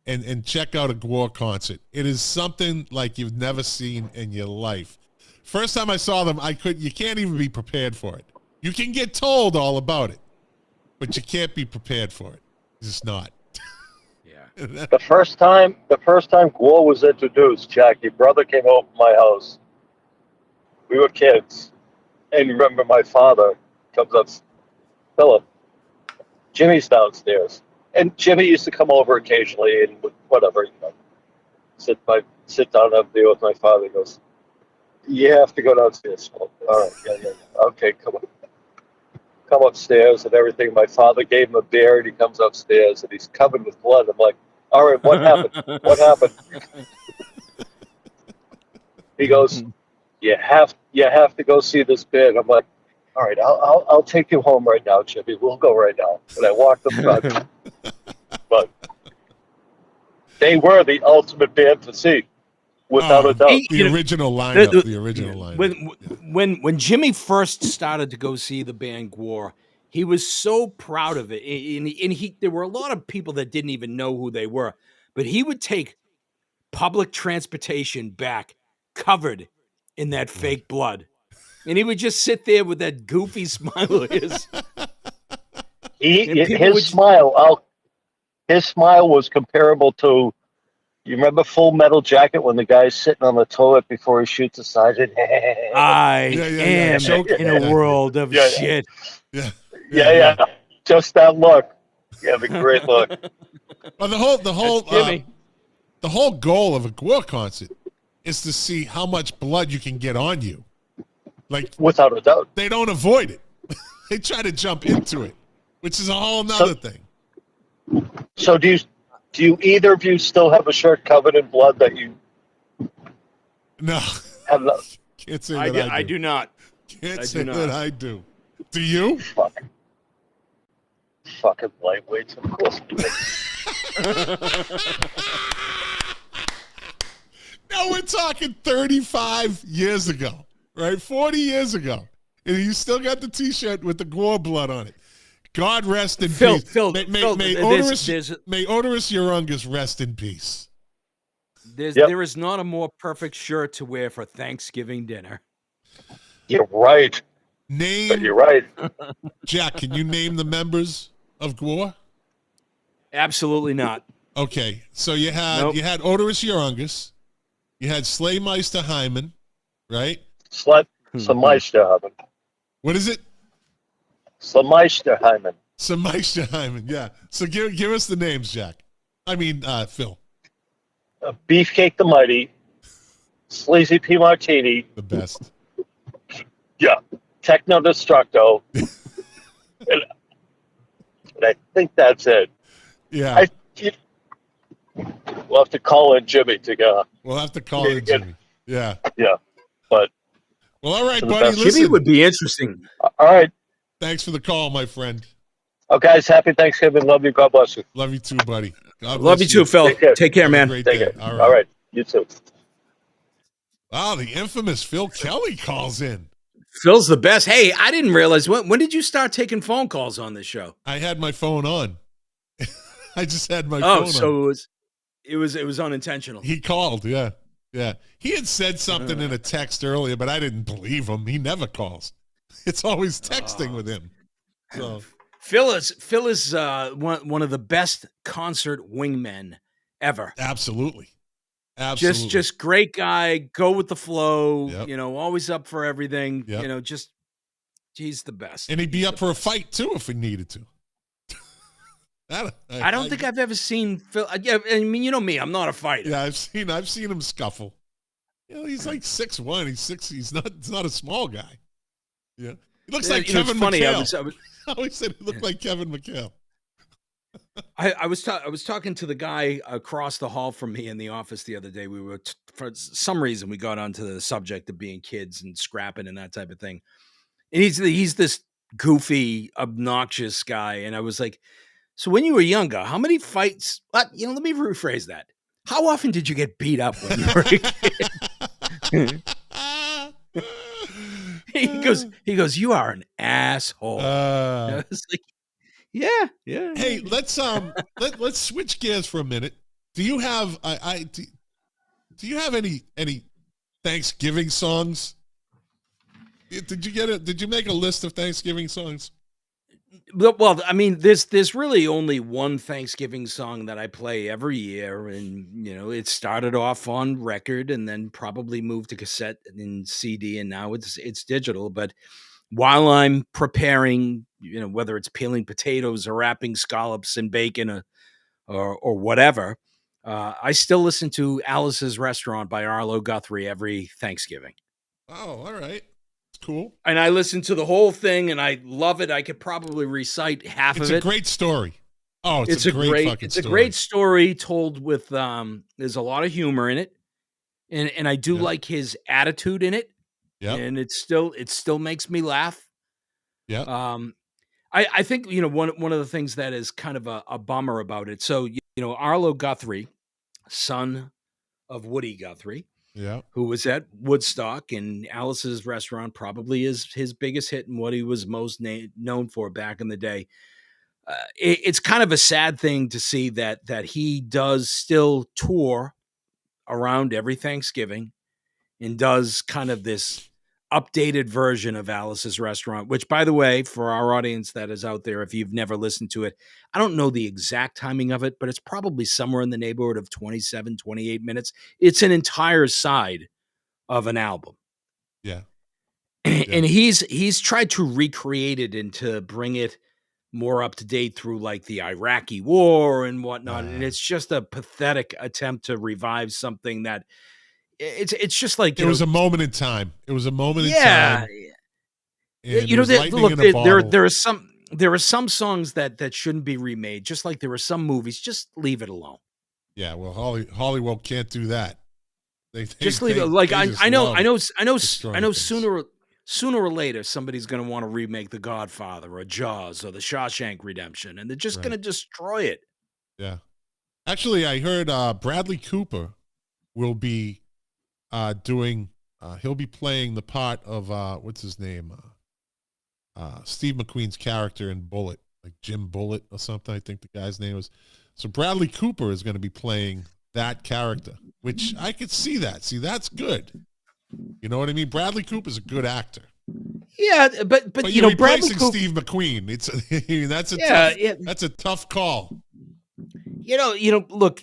and check out a Gwar concert. It is something like you've never seen in your life. First time I saw them, you can't even be prepared for it. You can get told all about it, but you can't be prepared for it. It's just not. The first time Gwar was introduced, Jack, your brother came over to my house. We were kids. And remember, my father comes up, "Philip, Jimmy's downstairs." And Jimmy used to come over occasionally and whatever, sit down up there with my father. He goes, "You have to go downstairs." "Oh, all right, yeah. Okay, come on. Come upstairs and everything." My father gave him a beer, and he comes upstairs, and he's covered with blood. I'm like, "All right, what happened? What happened?" He goes, "You have to go see this band." I'm like, "All right, I'll take you home right now, Jimmy. We'll go right now." And I walked them back. But they were the ultimate band to see, without a doubt. The original lineup. When Jimmy first started to go see the band Gwar, he was so proud of it, and there were a lot of people that didn't even know who they were, but he would take public transportation back covered in that fake blood, and he would just sit there with that goofy smile of his. His smile was comparable to, you remember Full Metal Jacket when the guy's sitting on the toilet before he shoots a sergeant? I am in a world of shit. Yeah. Just that look. Yeah, the great look. Well, the whole goal of a Gwar concert is to see how much blood you can get on you. Like, without a doubt, they don't avoid it. They try to jump into it, which is a whole nother thing. So do you either of you still have a shirt covered in blood that you? No. Have not? Can't say that I do. I do not. Can't say that I do. Do you? Fucking lightweights, of course. Now we're talking 35 years ago, right? 40 years ago. And you still got the T-shirt with the Gwar blood on it. God rest in peace. Phil, may Odorous Urungus rest in peace. There is not a more perfect shirt to wear for Thanksgiving dinner. You're right. You're right. Jack, can you name the members of Gwar? Absolutely not. Okay, so you had Odorous Urungus, you had Slaymeister Hyman, right? Slaymeister Hyman. What is it? Slaymeister Hyman, yeah. So give us the names, Jack. I mean, Phil. Beefcake the Mighty, Sleazy P. Martini. The best. Yeah. Techno Destructo. and I think that's it. Yeah. We'll have to call in Jimmy together. We'll have to call in Jimmy. Yeah. Yeah. But. Well, all right, buddy. Listen. Jimmy would be interesting. All right. Thanks for the call, my friend. Oh, guys, happy Thanksgiving. Love you. God bless you. Love you too, buddy. God Love you too, Phil. Take care, man. Take care. All right. You too. Oh, the infamous Phil Kelly calls in. Phil's the best. Hey, I didn't realize when did you start taking phone calls on this show? I had my phone on. I just had my phone on. Oh, so it was unintentional. He called, yeah. Yeah. He had said something in a text earlier, but I didn't believe him. He never calls. It's always texting with him. So Phil is one of the best concert wingmen ever. absolutely. Absolutely. Just great guy, go with the flow, Yep. Always up for everything. Yep. He's the best. And he'd be up for a fight too if he needed to. I don't think I've ever seen Phil. Yeah, I mean, you know me, I'm not a fighter. Yeah, I've seen him scuffle. He's like 6'1". He's not a small guy. Yeah. He looks like Kevin McHale. I always said he looked like Kevin McHale. I was talking to the guy across the hall from me in the office the other day. We were for some reason we got onto the subject of being kids and scrapping and that type of thing. And he's this goofy, obnoxious guy. And I was like, so when you were younger, how many fights? Let me rephrase that. How often did you get beat up when you were a kid? He goes, you are an asshole. I was like, yeah. Hey, let's switch gears for a minute. Do you have do you have any Thanksgiving songs? Did you make a list of Thanksgiving songs? Well, I mean, there's really only one Thanksgiving song that I play every year, and it started off on record and then probably moved to cassette and CD, and now it's digital. But while I'm preparing, whether it's peeling potatoes or wrapping scallops in bacon or whatever, I still listen to Alice's Restaurant by Arlo Guthrie every Thanksgiving. Oh, all right. Cool. And I listen to the whole thing and I love it. I could probably recite half of it. It's a great story. Oh, it's a great fucking story. It's a great story told with there's a lot of humor in it. And I do like his attitude in it. Yeah. And it still makes me laugh. Yeah. I think one of the things that is kind of a bummer about it. So Arlo Guthrie, son of Woody Guthrie, who was at Woodstock, and Alice's Restaurant probably is his biggest hit and what he was most known for back in the day. It's kind of a sad thing to see that he does still tour around every Thanksgiving and does kind of this updated version of Alice's Restaurant, which, by the way, for our audience that is out there, if you've never listened to it, I don't know the exact timing of it, but it's probably somewhere in the neighborhood of 27, 28 minutes. It's an entire side of an album. Yeah. And he's tried to recreate it and to bring it more up to date through like the Iraqi war and whatnot. And it's just a pathetic attempt to revive something that it's just like it was a moment in time. It was a moment in time. There are some songs that shouldn't be remade, just like there are some movies. Just leave it alone. Yeah, well, Hollywood can't do that. They just leave it. Like I know. Sooner Sooner or later, somebody's going to want to remake The Godfather or Jaws or The Shawshank Redemption, and they're just going to destroy it. Yeah, actually, I heard Bradley Cooper will be doing. He'll be playing the part of what's his name, Steve McQueen's character in Bullet, like Jim Bullet or something. I think the guy's name was. So Bradley Cooper is going to be playing that character, which I could see that. See, that's good. You know what I mean? Bradley Cooper's a good actor. Yeah, but Bradley Cooper, Steve McQueen. That's a tough call. Look,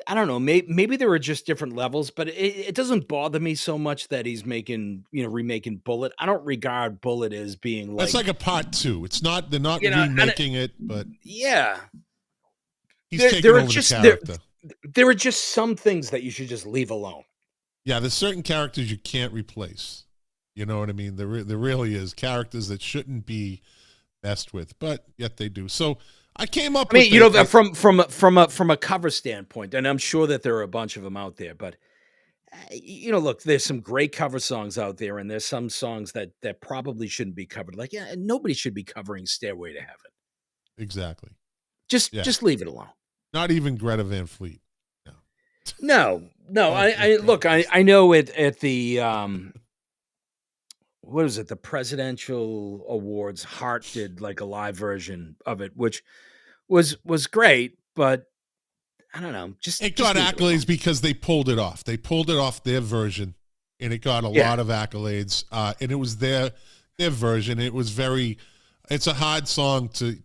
I don't know. Maybe there are just different levels, but it doesn't bother me so much that he's remaking Bullet. I don't regard Bullet as being like that's like a part two. It's not. They're not remaking it, but yeah, he's taking over the character. There are just some things that you should just leave alone. Yeah, there's certain characters you can't replace. You know what I mean? There really is characters that shouldn't be messed with, but yet they do. So I came up. From a cover standpoint, and I'm sure that there are a bunch of them out there. But look, there's some great cover songs out there, and there's some songs that probably shouldn't be covered. Like, nobody should be covering "Stairway to Heaven." Exactly. Just leave it alone. Not even Greta Van Fleet. No. No. I look. I know it at the what is it? The presidential awards. Hart did like a live version of it, which was great, but I don't know. It got leave it accolades alone. because they pulled it off. They pulled it off their version, and it got a lot of accolades. And it was their version. It was very. It's a hard song to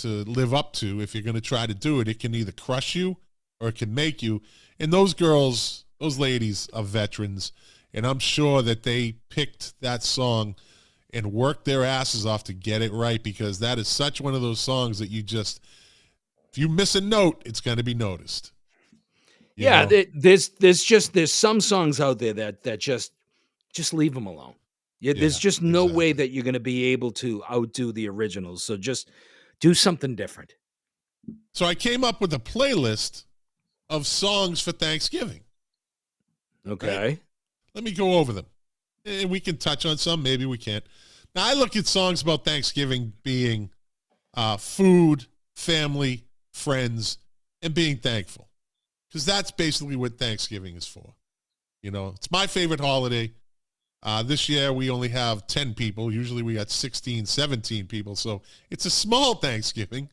live up to if you're going to try to do it. It can either crush you or it can make you. And those girls, those ladies are veterans, and I'm sure that they picked that song and worked their asses off to get it right, because that is such one of those songs that you just, if you miss a note, it's going to be noticed. You know? There's some songs out there that just leave them alone. There's just no way that you're going to be able to outdo the originals. So just do something different. So I came up with a playlist of songs for Thanksgiving. Okay. Right? Let me go over them. And we can touch on some, maybe we can't. Now, I look at songs about Thanksgiving being food, family, friends, and being thankful. Because that's basically what Thanksgiving is for. You know, it's my favorite holiday. This year, we only have 10 people. Usually we got 16, 17 people. So it's a small Thanksgiving.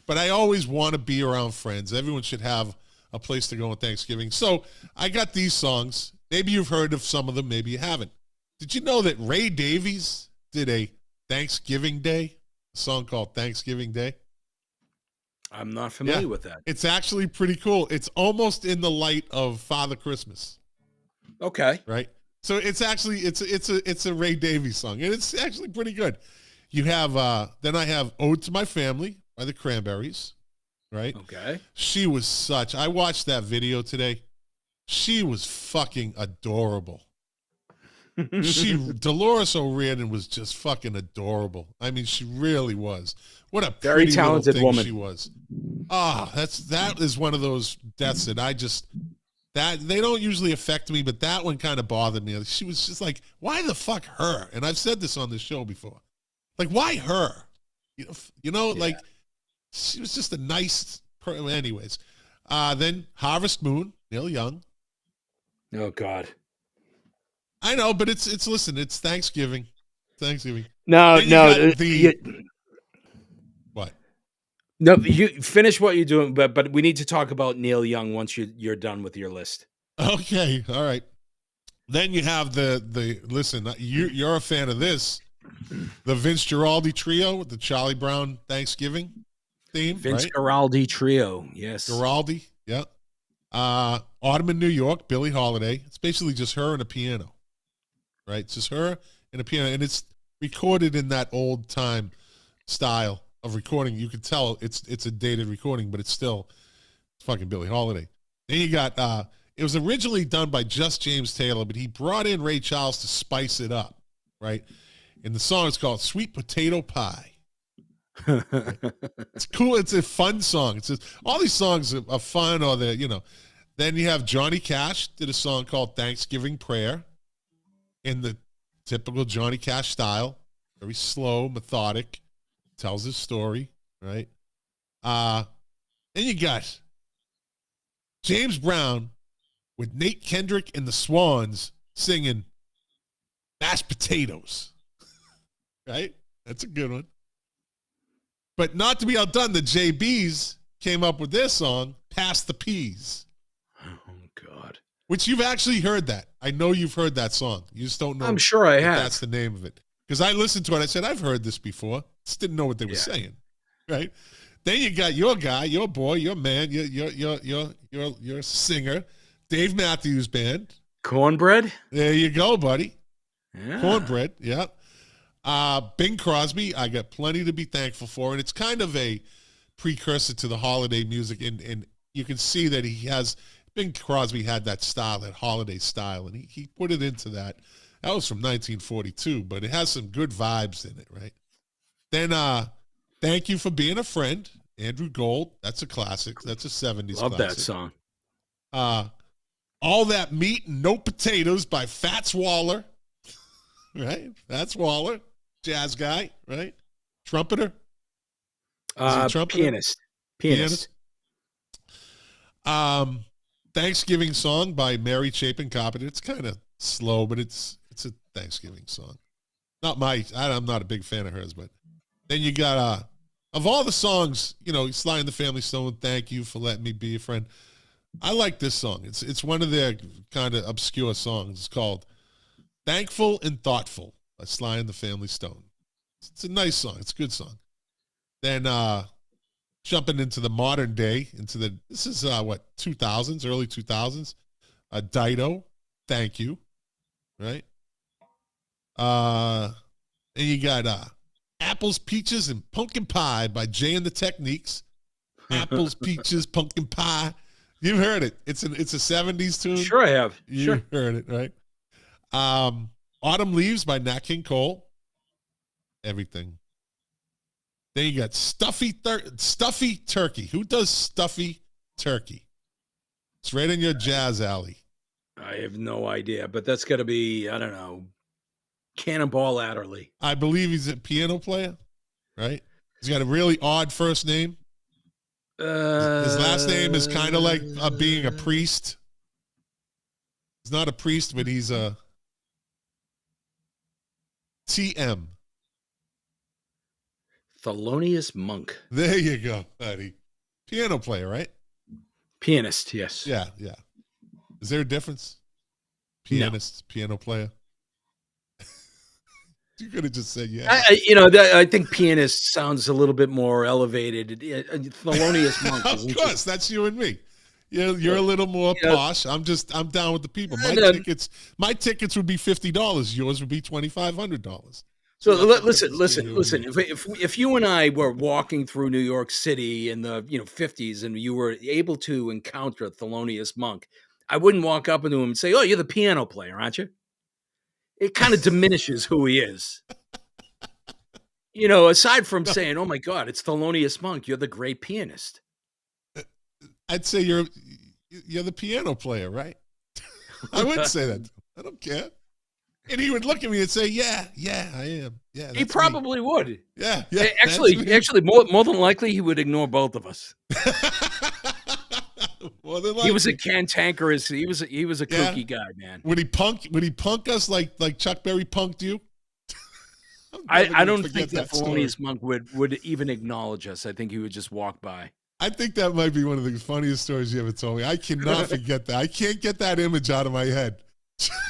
But I always want to be around friends. Everyone should have a place to go on Thanksgiving. So I got these songs. Maybe you've heard of some of them. Maybe you haven't. Did you know that Ray Davies did a Thanksgiving Day, a song called Thanksgiving Day? I'm not familiar with that. It's actually pretty cool. It's almost in the light of Father Christmas. Okay. Right? So it's actually, it's a Ray Davies song, and it's actually pretty good. You have, then I have Ode to My Family by the Cranberries. Right? Okay. She was I watched that video today. She was fucking adorable. Dolores O'Riordan was just fucking adorable. I mean, she really was. What a very pretty talented little thing woman she was. That is one of those deaths that that they don't usually affect me, but that one kind of bothered me. She was just like, why the fuck her? And I've said this on the show before. Like, why her? Like, she was just a nice person. Anyways. Then Harvest Moon, Neil Young. Oh, God. I know, but it's Thanksgiving. Thanksgiving. No. What? No, you finish what you're doing, but we need to talk about Neil Young once you're done with your list. Okay, all right. Then you have the listen. You're a fan of this, the Vince Guaraldi Trio with the Charlie Brown Thanksgiving theme. Vince right? Guaraldi Trio, yes. Guaraldi, yeah. Autumn in New York, Billie Holiday. It's basically just her and a piano, right? It's just her and a piano, and it's recorded in that old time style of recording. You can tell it's a dated recording, but it's fucking Billie Holiday. Then you got it was originally done by just James Taylor, but he brought in Ray Charles to spice it up, right? And the song is called Sweet Potato Pie. It's cool. It's a fun song. It's just, all these songs are fun, or Then you have Johnny Cash did a song called Thanksgiving Prayer in the typical Johnny Cash style, very slow, methodic, tells his story, right? Then you got James Brown with Nate Kendrick and the Swans singing Mashed Potatoes, right? That's a good one. But not to be outdone, the JBs came up with their song, Pass the Peas. Oh, God. Which you've actually heard that. I know you've heard that song. You just don't know. I'm sure I have. That's the name of it. Because I listened to it. I said, I've heard this before. Just didn't know what they were saying. Right? Then you got your guy, your boy, your man, your singer, Dave Matthews Band. Cornbread? There you go, buddy. Yeah. Cornbread, yeah. Bing Crosby, I got plenty to be thankful for, and it's kind of a precursor to the holiday music, and you can see that Bing Crosby had that style, that holiday style, and he put it into that. That was from 1942, but it has some good vibes in it, right? Then Thank You for Being a Friend, Andrew Gold. That's a classic. That's a 70s Love classic. that song. All That Meat and No Potatoes by Fats Waller. Right? Fats Waller. Jazz guy, right? Trumpeter. Pianist. Thanksgiving Song by Mary Chapin Carpenter. It's kind of slow, but it's a Thanksgiving song. I'm not a big fan of hers, but then you got of all the songs, Sly and the Family Stone, Thank You for Letting Me Be Your Friend. I like this song. It's one of their kind of obscure songs. It's called Thankful and Thoughtful by Sly and the Family Stone. It's a nice song. It's a good song. Then jumping into the modern day, this is 2000s, early 2000s. Dido, Thank You, right? And you got Apples, Peaches, and Pumpkin Pie by Jay and the Techniques. Apples, Peaches, Pumpkin Pie. You've heard it. It's a 70s tune. Sure I have. You heard it, right? Autumn Leaves by Nat King Cole. Everything. Then you got Stuffy Turkey. Who does Stuffy Turkey? It's right in your jazz alley. I have no idea, but that's got to be, I don't know, Cannonball Adderley. I believe he's a piano player, right? He's got a really odd first name. His last name is kind of like being a priest. He's not a priest, but he's a TM. Thelonious Monk. There you go, buddy. Piano player, right? Pianist, yes. Yeah. Is there a difference? Pianist, no. Piano player? You could have just said yeah. I think pianist sounds a little bit more elevated. Thelonious Monk. Of course, that's you and me. You're a little more posh. I'm down with the people. My tickets would be $50. Yours would be $2,500. So listen. If you and I were walking through New York City in the 50s and you were able to encounter Thelonious Monk, I wouldn't walk up to him and say, "Oh, you're the piano player, aren't you?" It kind of diminishes who he is. Aside from saying, "Oh my God, it's Thelonious Monk, you're the great pianist." I'd say you're the piano player, right? I wouldn't say that. I don't care. And he would look at me and say, "Yeah, I am." Yeah, he probably would. Yeah. Actually, more than likely, he would ignore both of us. More than likely. He was a cantankerous. He was a kooky guy, man. Would he punk us like Chuck Berry punked you? I don't think that Thelonious Monk would even acknowledge us. I think he would just walk by. I think that might be one of the funniest stories you ever told me. I cannot forget that. I can't get that image out of my head.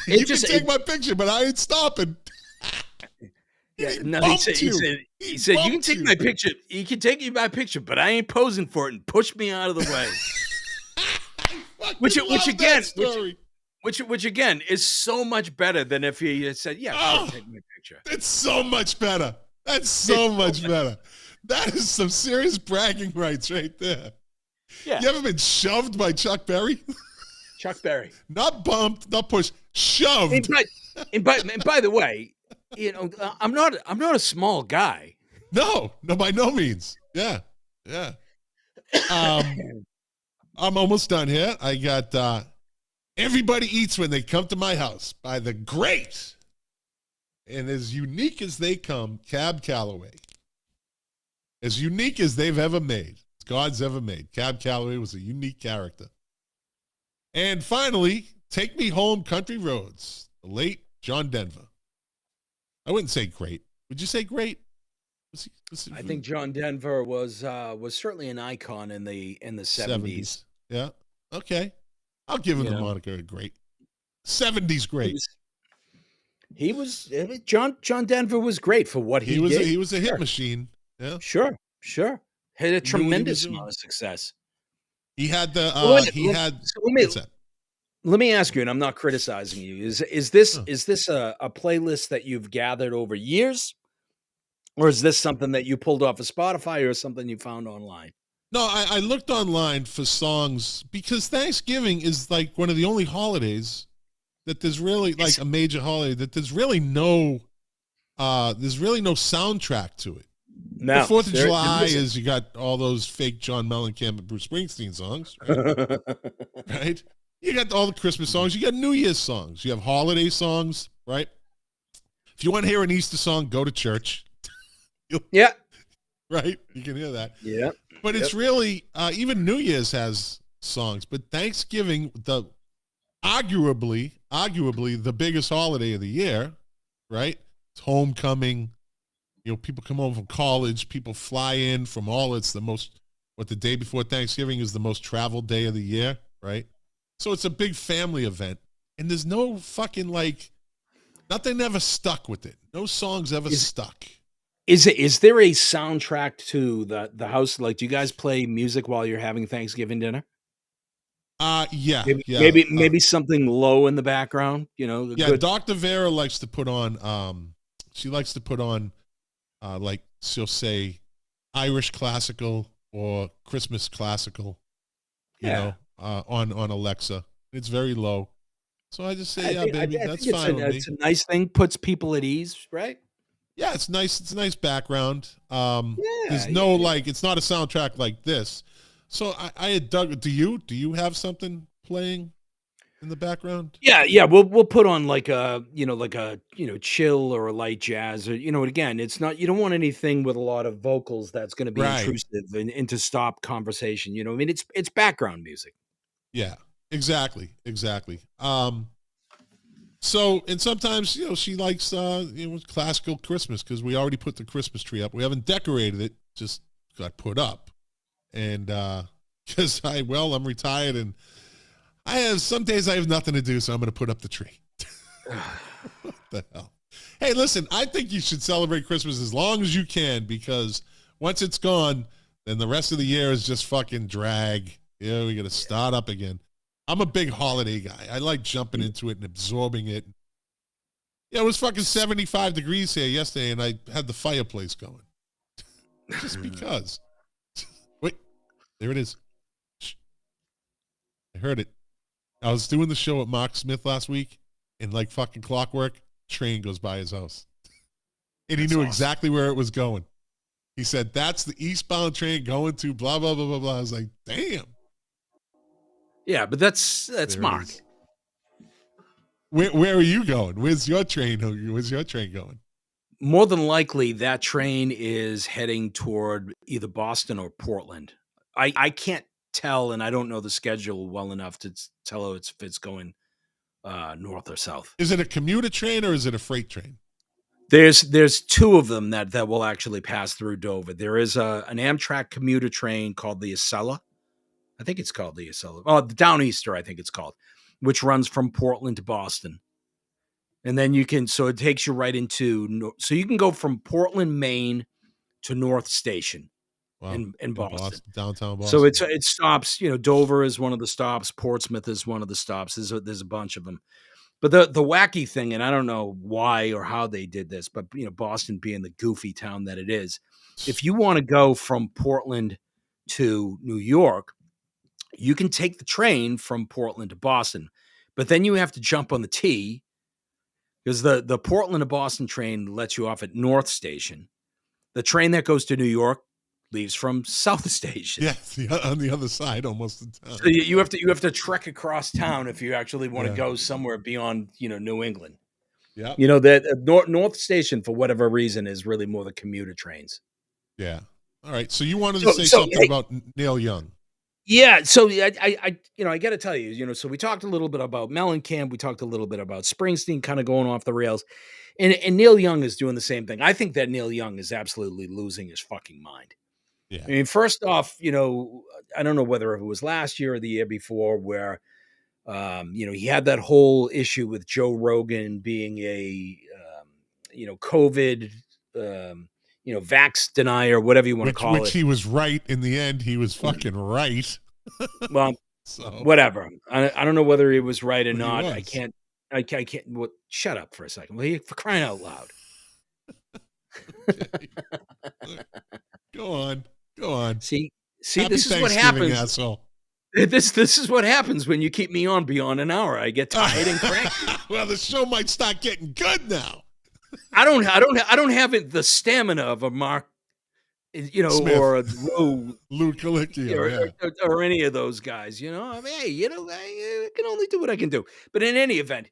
You can take my picture, but I ain't stopping. He said, "You can take my picture. You can take my picture, but I ain't posing for it," and push me out of the way. which again is so much better than if he had said, "Yeah, I'll take my picture." It's so much better. That's so much better. That is some serious bragging rights right there. Yeah. You ever been shoved by Chuck Berry? Chuck Berry. Not bumped, not pushed, shoved. And by the way, I'm not a small guy. No, by no means. Yeah. I'm almost done here. I got Everybody Eats When They Come to My House by the great and as unique as they come, Cab Calloway. As unique as they've ever made, God's ever made. Cab Calloway was a unique character. And finally, Take Me Home, Country Roads, the late John Denver. I wouldn't say great. Would you say great? I think John Denver was certainly an icon in the 70s. Yeah. Okay. I'll give him the moniker great. 70s great. John Denver was great for what he did. He was a hit machine. Yeah. Sure. Had a tremendous amount of success. He had Let me ask you, and I'm not criticizing you. Is this a playlist that you've gathered over years, or is this something that you pulled off of Spotify or something you found online? No, I looked online for songs because Thanksgiving is like one of the only holidays that there's really like a major holiday that there's really no soundtrack to it. No, the 4th of July is you got all those fake John Mellencamp and Bruce Springsteen songs, right? Right? You got all the Christmas songs. You got New Year's songs. You have holiday songs, right? If you want to hear an Easter song, go to church. Yeah. Right? You can hear that. Yeah. But it's really, even New Year's has songs. But Thanksgiving, arguably the biggest holiday of the year, right? It's homecoming. People come home from college. People fly in from it's the day before Thanksgiving is the most traveled day of the year, right? So it's a big family event. And there's no fucking nothing ever stuck with it. No songs ever stuck. Is there a soundtrack to the house? Like, do you guys play music while you're having Thanksgiving dinner? Yeah. Maybe something low in the background, Dr. Vera likes to put on, she likes to put on, she'll say Irish classical or Christmas classical, on Alexa. It's very low. So I just say, baby, that's fine with me. It's a nice thing, puts people at ease, right? Yeah, it's nice. It's a nice background. There's no it's not a soundtrack like this. So I had dug. Do you have something playing in the background? Yeah. We'll put on like a chill or a light jazz, or again, it's not, you don't want anything with a lot of vocals that's going to be intrusive and to stop conversation. It's background music. Yeah, exactly. So, and sometimes, she likes, classical Christmas because we already put the Christmas tree up. We haven't decorated it, just got put up. And because I'm retired and some days I have nothing to do, so I'm going to put up the tree. What the hell? Hey, listen, I think you should celebrate Christmas as long as you can, because once it's gone, then the rest of the year is just fucking drag. We got to start up again. I'm a big holiday guy. I like jumping into it and absorbing it. Yeah, it was fucking 75 degrees here yesterday, and I had the fireplace going. Just because. Wait, there it is. Shh. I heard it. I was doing the show at Mark Smith last week, and like fucking clockwork, train goes by his house. And he knew exactly where it was going. He said, that's the eastbound train going to blah, blah, blah, blah, blah. I was like, damn. Yeah, but that's Mark. Where are you going? Where's your train going? More than likely, that train is heading toward either Boston or Portland. I can't tell, and I don't know the schedule well enough to tell if it's going north or south. Is it a commuter train or is it a freight train? There's two of them that will actually pass through Dover. There is an Amtrak commuter train called the Acela. I think it's called the Acela. Oh, the Downeaster, I think it's called, which runs from Portland to Boston. And then it takes you right into, so you can go from Portland, Maine to North Station in Boston. Downtown Boston. So it stops, Dover is one of the stops. Portsmouth is one of the stops. There's a bunch of them. But the wacky thing, and I don't know why or how they did this, but, Boston being the goofy town that it is, if you want to go from Portland to New York, you can take the train from Portland to Boston, but then you have to jump on the T, because the Portland to Boston train lets you off at North Station. The train that goes to New York leaves from South Station. Yeah, on the other side, almost in town. So you have to trek across town if you actually want to go somewhere beyond New England. Yeah, that North Station, for whatever reason, is really more the commuter trains. Yeah. All right. So you wanted to say something about Neil Young. Yeah, so I got to tell you, so we talked a little bit about Mellencamp, we talked a little bit about Springsteen kind of going off the rails, and Neil Young is doing the same thing. I think that Neil Young is absolutely losing his fucking mind. Yeah. I mean, first off, I don't know whether it was last year or the year before where, he had that whole issue with Joe Rogan being a, COVID, vax denier, whatever you want to call it. Which he was right in the end. He was fucking right. Well, whatever. I don't know whether he was right or not. I can't. Well, shut up for a second. Well, for crying out loud. Go on. See, Happy this is what happens. Asshole. This is what happens when you keep me on beyond an hour. I get tired and cranky. Well, the show might start getting good now. I don't have the stamina of a Mark, Smith. or a Lou Colicchio, or any of those guys. I mean, hey, I can only do what I can do. But in any event,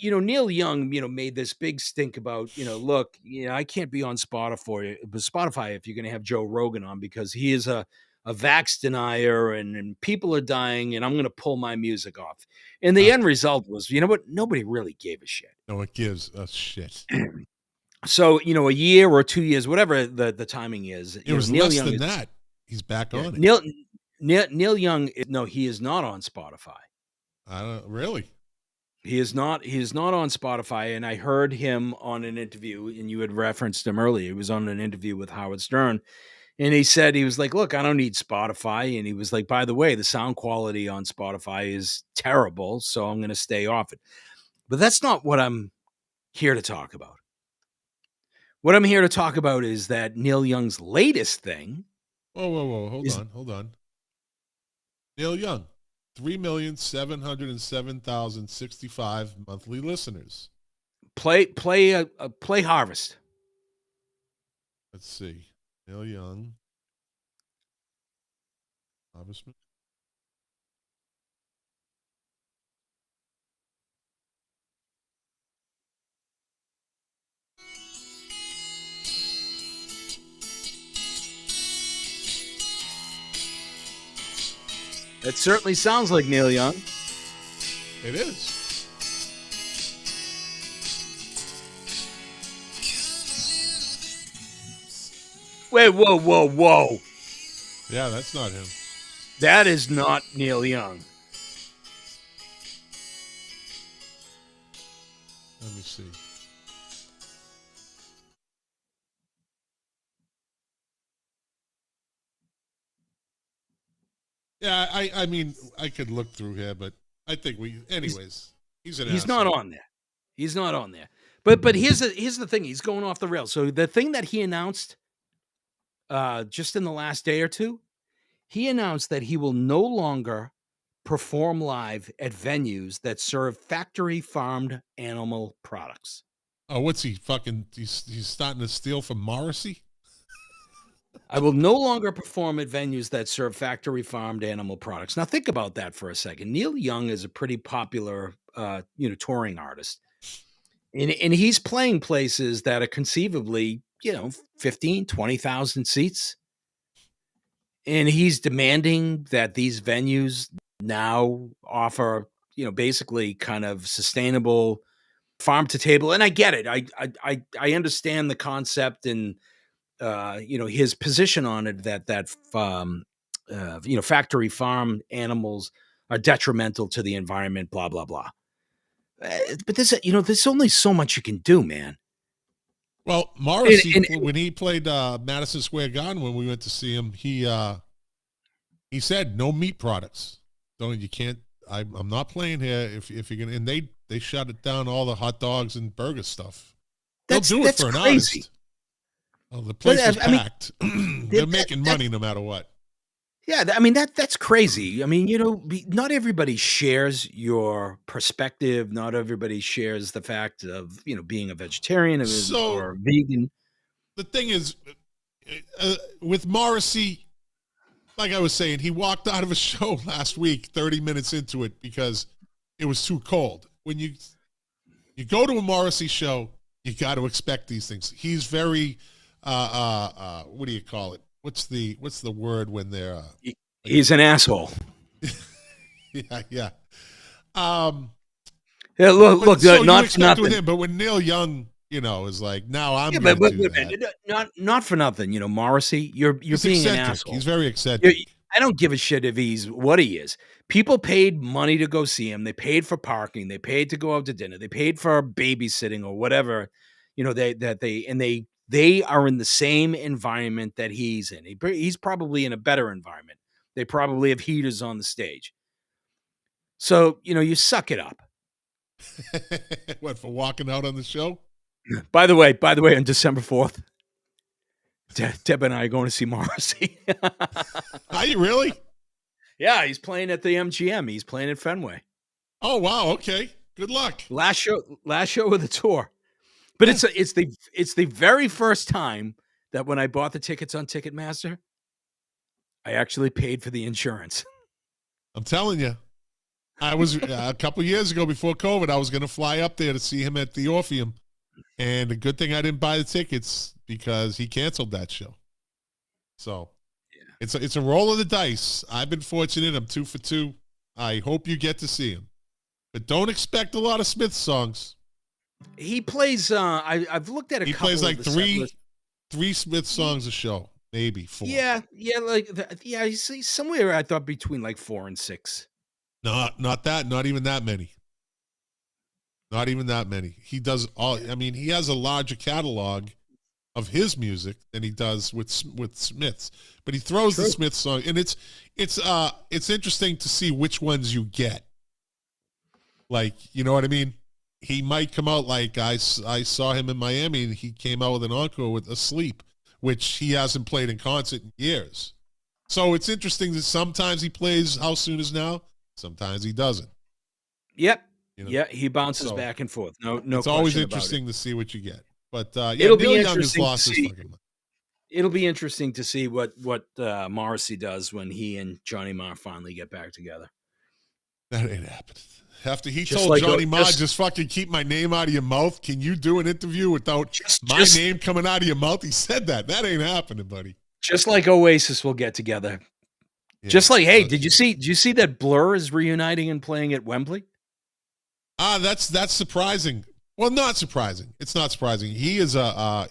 Neil Young, made this big stink about, look, I can't be on Spotify if you're going to have Joe Rogan on, because he is a vax denier and people are dying and I'm going to pull my music off. And the end result was, you know what? Nobody really gave a shit. No, it gives a shit. So, a year or 2 years, whatever the timing is. It was Neil less Young than that. He's back on it. Neil Young, no, he is not on Spotify. I don't really. He is not on Spotify, and I heard him on an interview, and you had referenced him earlier. He was on an interview with Howard Stern, and he said, he was like, look, I don't need Spotify. And he was like, by the way, the sound quality on Spotify is terrible, so I'm going to stay off it. But that's not what I'm here to talk about. What I'm here to talk about is that Neil Young's latest thing. Whoa. Hold on. Neil Young. 3,707,065 monthly listeners. Play Harvest. Let's see. Neil Young. Harvestman. It certainly sounds like Neil Young. It is. Wait, whoa. Yeah, that's not him. That is not Neil Young. Let me see. Yeah, I mean, I could look through here, but I think anyways, he's not on there. He's not on there. But here's the thing. He's going off the rails. So the thing that he announced just in the last day or two, he announced that he will no longer perform live at venues that serve factory farmed animal products. Oh, what's he fucking? He's starting to steal from Morrissey. I will no longer perform at venues that serve factory farmed animal products. Now think about that for a second. Neil Young is a pretty popular, touring artist, and he's playing places that are conceivably, 15, 20,000 seats. And he's demanding that these venues now offer, basically kind of sustainable farm to table. And I get it. I understand the concept and, his position on it that factory farm animals are detrimental to the environment, blah, blah, blah. But there's only so much you can do, man. Well, Morrissey, when he played Madison Square Garden, when we went to see him, he said no meat products. So you can't. I'm not playing here if you're gonna. And they shut it down, all the hot dogs and burger stuff. They'll do it for an crazy. artist. Well, the place is packed. They're making money no matter what. Yeah, I mean that's crazy. I mean, not everybody shares your perspective. Not everybody shares the fact of being a vegetarian or vegan. The thing is, with Morrissey, like I was saying, he walked out of a show last week, 30 minutes into it, because it was too cold. When you go to a Morrissey show, you got to expect these things. He's very, what do you call it? What's the word when they're? He's an asshole. Yeah. Yeah, look. So not for nothing. With him, but when Neil Young, is like, now I'm. Yeah, but not for nothing. Morrissey, you're being eccentric. An asshole. He's very eccentric. I don't give a shit if he's what he is. People paid money to go see him. They paid for parking. They paid to go out to dinner. They paid for babysitting or whatever. They are in the same environment that he's in. He's probably in a better environment. They probably have heaters on the stage. So, you suck it up. What, for walking out on the show? By the way, on December 4th, Deb and I are going to see Morrissey. Are you really? Yeah, he's playing at the MGM. He's playing at Fenway. Oh, wow. Okay. Good luck. Last show of the tour. But it's the very first time that when I bought the tickets on Ticketmaster, I actually paid for the insurance. I'm telling you. I was a couple years ago before COVID, I was going to fly up there to see him at the Orpheum. And a good thing I didn't buy the tickets because he canceled that show. So, It's a roll of the dice. I've been fortunate. I'm 2 for 2. I hope you get to see him, but don't expect a lot of Smith songs. He plays. I've looked at a couple. He plays like of the three Smith songs a show, maybe 4. Yeah, he's somewhere I thought between like 4 and 6. Not even that many. Not even that many. He does all. I mean, he has a larger catalog of his music than he does with Smith's, but he throws the Smith song, and it's interesting to see which ones you get. Like, you know what I mean? He might come out like I saw him in Miami, and he came out with an encore with "Asleep," which he hasn't played in concert in years. So it's interesting that sometimes he plays "How Soon Is Now," sometimes he doesn't. Yep. Yeah, he bounces back and forth. No. It's always interesting to see what you get. But it'll be interesting to see. It'll be interesting to see what Morrissey does when he and Johnny Marr finally get back together. That ain't happening. After he told like Johnny Marr, just fucking keep my name out of your mouth. Can you do an interview without my name coming out of your mouth? He said that. That ain't happening, buddy. Just like Oasis will get together. Yeah, just like, hey, did you see that Blur is reuniting and playing at Wembley? That's surprising. Well, not surprising. It's not surprising. He is a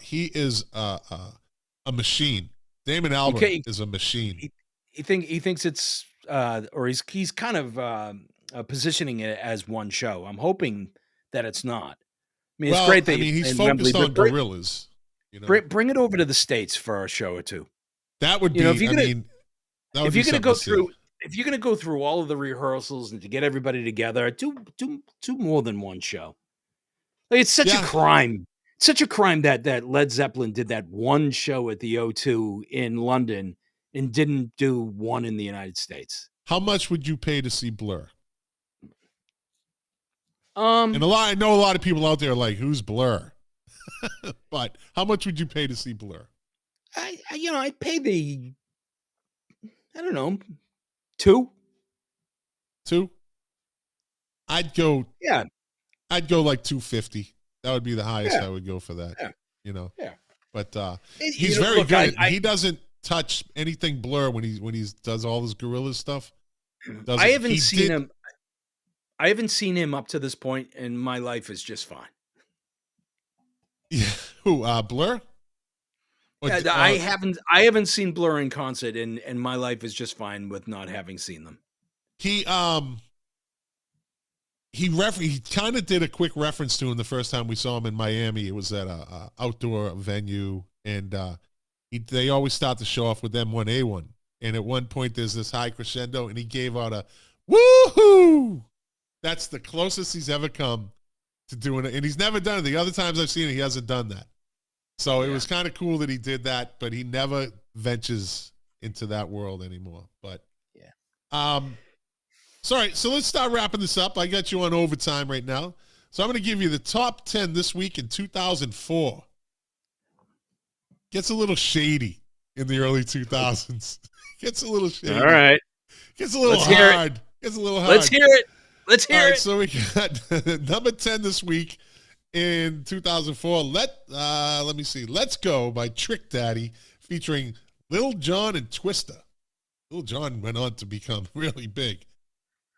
machine. Damon Albarn is a machine. He thinks it's or he's kind of positioning it as one show. I'm hoping that it's not. I mean, it's great that he's focused on Gorillaz. You know? Bring it over to the States for a show or two. That would be. If you're gonna go through. If you're going to go through all of the rehearsals and to get everybody together, do more than one show. Like, it's such a crime. It's such a crime that Led Zeppelin did that one show at the O2 in London and didn't do one in the United States. How much would you pay to see Blur? And I know a lot of people out there are like, who's Blur? But how much would you pay to see Blur? I'd pay I don't know, 2. I'd go. Yeah. I'd go like 250. That would be the highest I would go for that. Yeah. You know. Yeah. But he's very good. He doesn't touch anything Blur when he does all this Gorillaz stuff. I haven't seen him. I haven't seen him up to this point, and my life is just fine. Yeah. Who? Blur? I haven't seen Blur in concert, and my life is just fine with not having seen them. He kind of did a quick reference to him the first time we saw him in Miami. It was at a outdoor venue, and they always start the show off with M1A1. And at one point, there's this high crescendo, and he gave out a woohoo. That's the closest he's ever come to doing it, and he's never done it. The other times I've seen it, he hasn't done that. So it was kind of cool that he did that, but he never ventures into that world anymore. But sorry. So let's start wrapping this up. I got you on overtime right now. So I'm going to give you the top 10 this week in 2004. Gets a little shady in the early 2000s. Gets a little shady. All right. Gets a little hard. Gets a little hard. Let's hear it. Let's hear it. So we got number 10 this week. In 2004, let me see. Let's Go by Trick Daddy featuring Lil Jon and Twista. Lil Jon went on to become really big.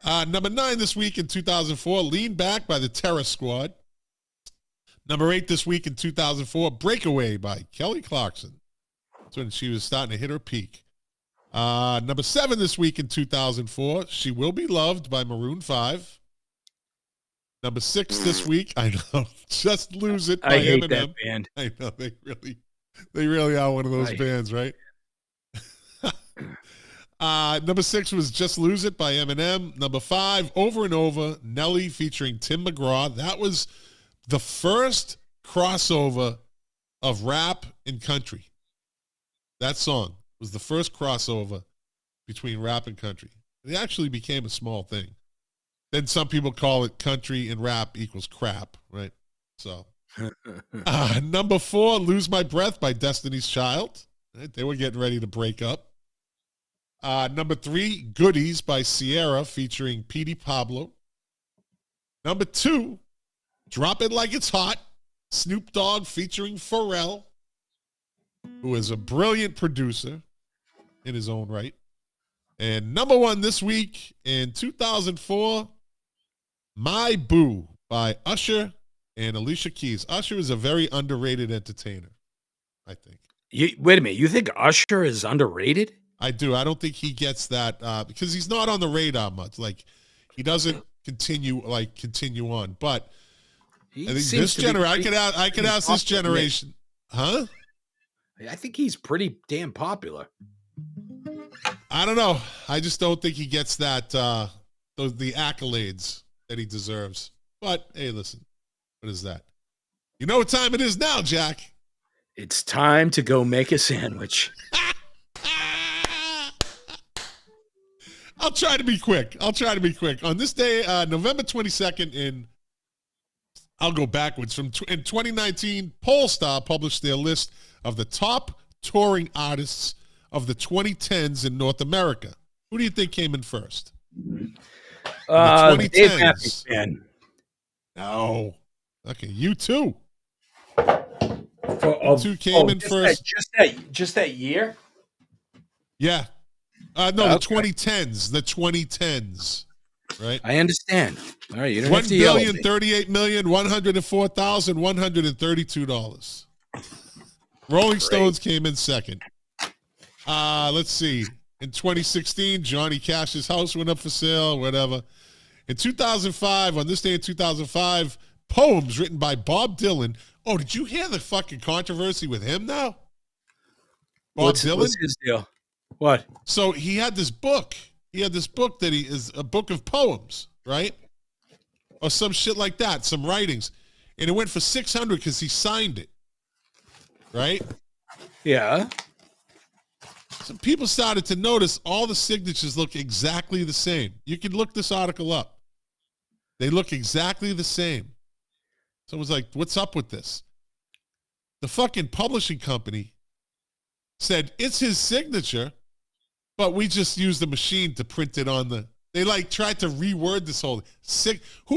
Number 9 this week in 2004, Lean Back by the Terror Squad. Number 8 this week in 2004, Breakaway by Kelly Clarkson. That's when she was starting to hit her peak. Number 7 this week in 2004, She Will Be Loved by Maroon 5. Number 6 this week, I know, Just Lose It by I hate Eminem. That band. I know, they really are one of those bands, right? Number 6 was Just Lose It by Eminem. Number 5, Over and Over, Nelly featuring Tim McGraw. That was the first crossover of rap and country. That song was the first crossover between rap and country. It actually became a small thing. Then some people call it country and rap equals crap, right? So, number 4, Lose My Breath by Destiny's Child. Right? They were getting ready to break up. Number 3, Goodies by Sierra featuring Petey Pablo. Number 2, Drop It Like It's Hot, Snoop Dogg featuring Pharrell, who is a brilliant producer. in his own right. And number one this week in 2004, My Boo by Usher and Alicia Keys. Usher is a very underrated entertainer, I think. Wait a minute. You think Usher is underrated? I do. I don't think he gets that because he's not on the radar much. Like, he doesn't continue on. But I think this generation, I could ask this generation, huh? I think he's pretty damn popular. I don't know. I just don't think he gets that the accolades that he deserves. But hey, listen, what is that? You know what time it is now, Jack? It's time to go make a sandwich. I'll try to be quick. On this day, November 22nd, I'll go backwards. In 2019, Polestar published their list of the top touring artists of the 2010s in North America. Who do you think came in first? The 2010s. No. Okay, U2. U2 came in first. Just that year? Yeah. No, the 2010s. The 2010s. Right? I understand. All right, you don't have to yell at me. $1,038,104,132. Rolling Stones came in second. Let's see. In 2016, Johnny Cash's house went up for sale, whatever. In 2005, on this day in 2005, poems written by Bob Dylan. Oh, did you hear the fucking controversy with him now? What's his deal? What? So he had this book. That he is a book of poems, right? Or some shit like that, some writings. And it went for $600 because he signed it. Right? Yeah. Some people started to notice all the signatures look exactly the same. You can look this article up. They look exactly the same. So it was like, what's up with this? The fucking publishing company said, it's his signature, but we just used the machine to print it on the... They tried to reword this whole...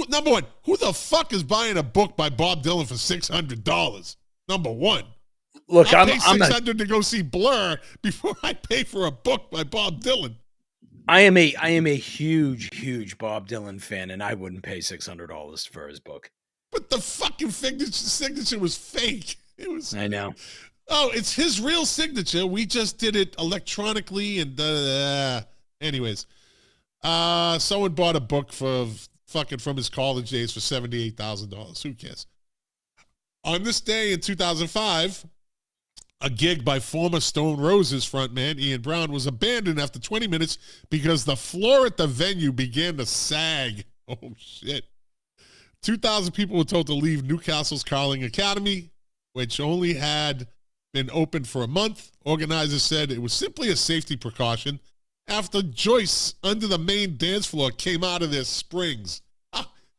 Number one, who the fuck is buying a book by Bob Dylan for $600? Number one. Look, I'll pay $600 to go see Blur before I pay for a book by Bob Dylan. I am a huge Bob Dylan fan, and I wouldn't pay $600 for his book. But the fucking signature was fake. It was. I know. Oh, it's his real signature. We just did it electronically and anyways. Someone bought a book from his college days for $78,000. Who cares? On this day in 2005, a gig by former Stone Roses frontman Ian Brown was abandoned after 20 minutes because the floor at the venue began to sag. Oh, shit. 2,000 people were told to leave Newcastle's Carling Academy, which only had been open for a month. Organizers said it was simply a safety precaution after joists under the main dance floor came out of their springs.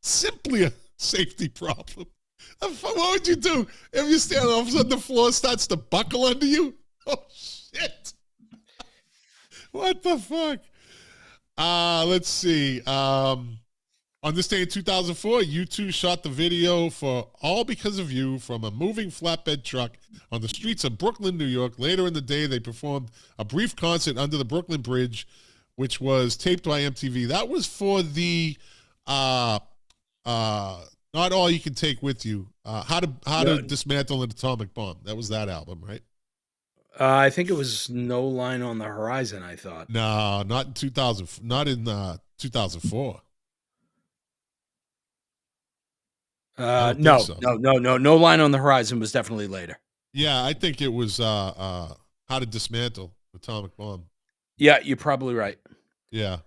Simply a safety problem. What would you do if you stand all of a sudden the floor starts to buckle under you? Oh, shit. What the fuck? Let's see. On this day in 2004, U2 shot the video for All Because of You from a moving flatbed truck on the streets of Brooklyn, New York. Later in the day, they performed a brief concert under the Brooklyn Bridge, which was taped by MTV. That was for the Not All You Can Take With You, How to Dismantle an Atomic Bomb. That was that album, right? I think it was No Line on the Horizon, I thought. No, not in 2004. No Line on the Horizon was definitely later. Yeah, I think it was How to Dismantle Atomic Bomb. Yeah, you're probably right. Yeah.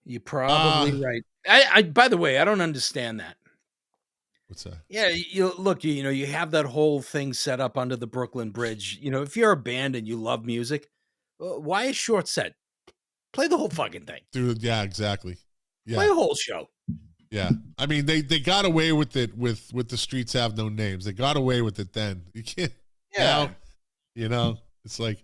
You're probably right. I by the way, I don't understand that. What's that? Yeah, you have that whole thing set up under the Brooklyn Bridge. If you're a band and you love music, why a short set? Play the whole fucking thing. Dude, yeah, exactly. Yeah. Play a whole show. Yeah, I mean they got away with it with The Streets Have No Names. They got away with it then. You can't. Yeah. Now, it's like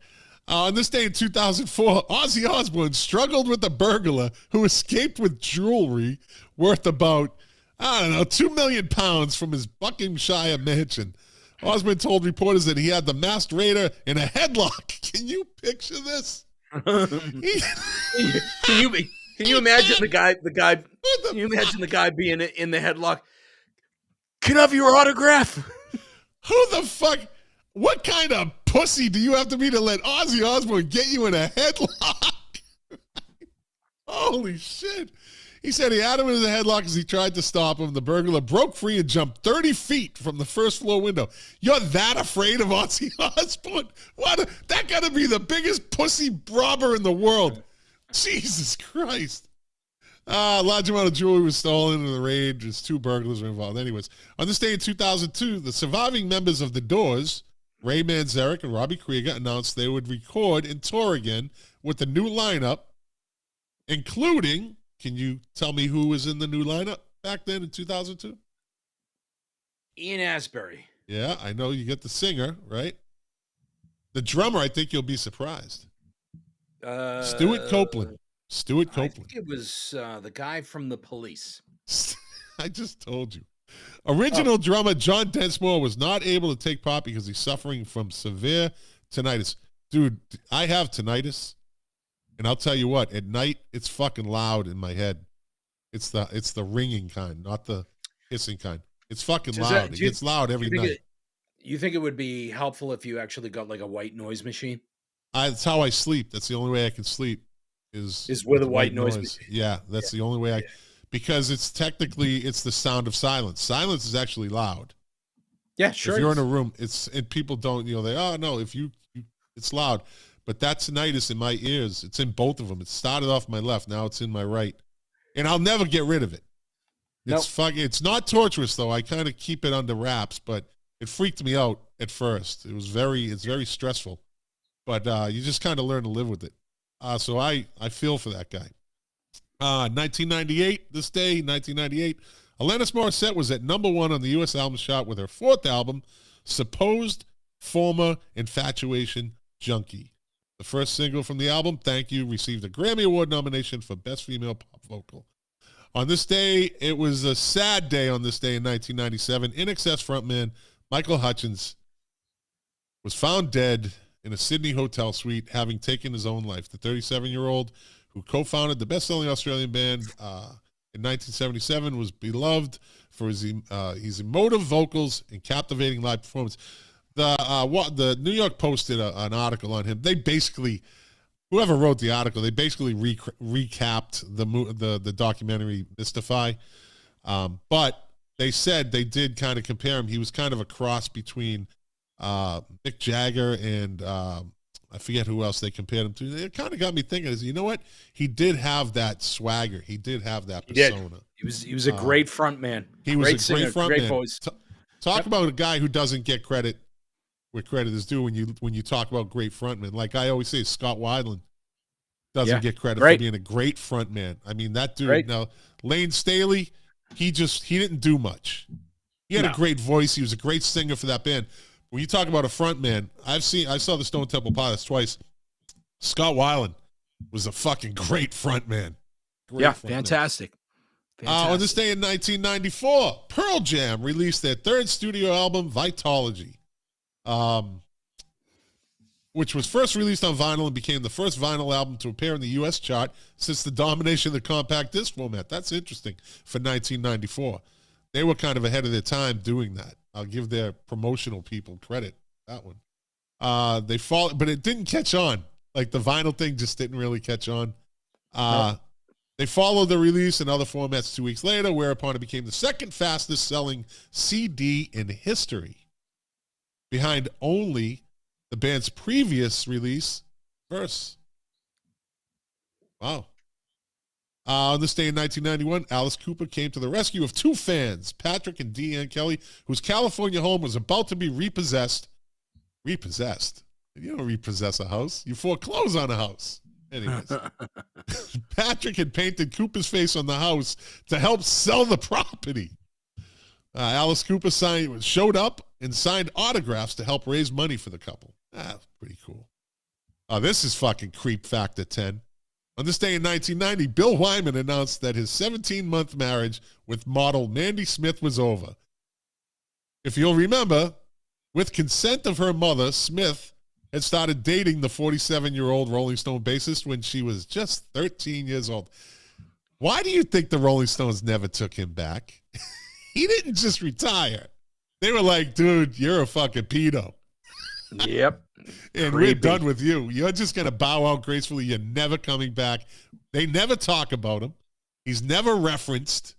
on this day in 2004, Ozzy Osbourne struggled with a burglar who escaped with jewelry worth about £2 million from his Buckinghamshire mansion. Osbourne told reporters that he had the masked raider in a headlock. Can you picture this? He- Can you imagine the guy? Can you imagine the guy being in the headlock? Can I have your autograph? Who the fuck? What kind of pussy do you have to be to let Ozzy Osbourne get you in a headlock? Holy shit. He said he had him in the headlock as he tried to stop him. The burglar broke free and jumped 30 feet from the first floor window. You're that afraid of Ozzy Osbourne? That got to be the biggest pussy robber in the world. Jesus Christ. A large amount of jewelry was stolen in the raid. Just 2 burglars were involved. Anyways, on this day in 2002, the surviving members of The Doors, Ray Manzarek and Robbie Krieger, announced they would record and tour again with the new lineup, including, can you tell me who was in the new lineup back then in 2002? Ian Asbury. Yeah, I know you get the singer, right? The drummer, I think you'll be surprised. Stuart Copeland. Stuart Copeland. I think it was the guy from The Police. I just told you. Original drummer John Densmore was not able to take part because he's suffering from severe tinnitus. Dude, I have tinnitus. And I'll tell you what, at night, it's fucking loud in my head. It's the ringing kind, not the hissing kind. It's fucking loud. It gets loud every night. You think it would be helpful if you actually got like a white noise machine? That's how I sleep. That's the only way I can sleep is with a white noise machine. Yeah, that's the only way because it's the sound of silence. Silence is actually loud. Yeah, sure. If you're in a room, and people don't, it's loud. But that tinnitus in my ears, it's in both of them. It started off my left, now it's in my right. And I'll never get rid of it. It's not torturous though. I kind of keep it under wraps, but it freaked me out at first. It's very stressful. But you just kind of learn to live with it. So I feel for that guy. 1998, this day, 1998, Alanis Morissette was at #1 on the U.S. album chart with her 4th album, Supposed Former Infatuation Junkie. The first single from the album, Thank You, received a Grammy Award nomination for Best Female Pop Vocal. On this day, it was a sad day on this day in 1997. INXS frontman Michael Hutchence was found dead in a Sydney hotel suite, having taken his own life. The 37-year-old who co-founded the best-selling Australian band in 1977 was beloved for his emotive vocals and captivating live performance. The New York posted an article on him. They basically, whoever wrote the article, they basically recapped the documentary Mystify. But they said they did kind of compare him. He was kind of a cross between Mick Jagger and I forget who else they compared him to. It kind of got me thinking, you know what? He did have that swagger. He did have that persona. He was a great front man. He was a great front man. Great voice. Talk about a guy who doesn't get credit where credit is due when you talk about great frontmen. Like I always say, Scott Weiland doesn't get credit for being a great frontman. I mean, that dude. Now, Lane Staley, he didn't do much. He had a great voice. He was a great singer for that band. When you talk about a frontman, I saw the Stone Temple Pilots twice. Scott Weiland was a fucking great frontman. Fantastic. On this day in 1994, Pearl Jam released their 3rd studio album, Vitology, which was first released on vinyl and became the first vinyl album to appear in the U.S. chart since the domination of the compact disc format. That's interesting for 1994. They were kind of ahead of their time doing that. I'll give their promotional people credit. That one. But it didn't catch on. Like the vinyl thing just didn't really catch on. They followed the release in other formats 2 weeks later, whereupon it became the 2nd fastest selling CD in history, behind only the band's previous release, Verse. Wow. On this day in 1991, Alice Cooper came to the rescue of 2 fans, Patrick and Deanne Kelly, whose California home was about to be repossessed. Repossessed? You don't repossess a house. You foreclose on a house. Anyways. Patrick had painted Cooper's face on the house to help sell the property. Alice Cooper showed up and signed autographs to help raise money for the couple. Pretty cool. This is fucking creep factor 10. On this day in 1990, Bill Wyman announced that his 17-month marriage with model Mandy Smith was over. If you'll remember, with consent of her mother, Smith had started dating the 47-year-old Rolling Stone bassist when she was just 13 years old. Why do you think the Rolling Stones never took him back? He didn't just retire. They were like, dude, you're a fucking pedo. Yep. And we're done with you. You're just going to bow out gracefully. You're never coming back. They never talk about him. He's never referenced.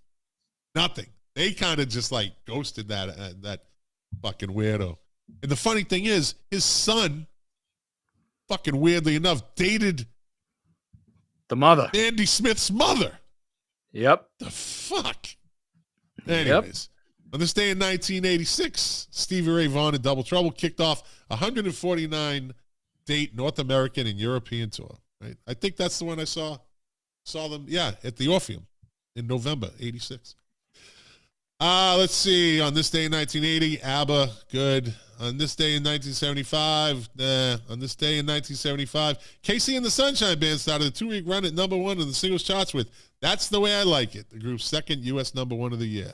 Nothing. They kind of just like ghosted that fucking weirdo. And the funny thing is, his son, fucking weirdly enough, dated the mother. Andy Smith's mother. Yep. The fuck? Anyways, on this day in 1986, Stevie Ray Vaughan and Double Trouble kicked off a 149-date North American and European tour. Right? I think that's the one I saw them, at the Orpheum in November, 86. Let's see. On this day in 1980, ABBA, good. On this day in 1975, On this day in 1975, Casey and the Sunshine Band started a 2-week run at number 1 in the singles charts with That's the Way I Like It, the group's second U.S. number 1 of the year.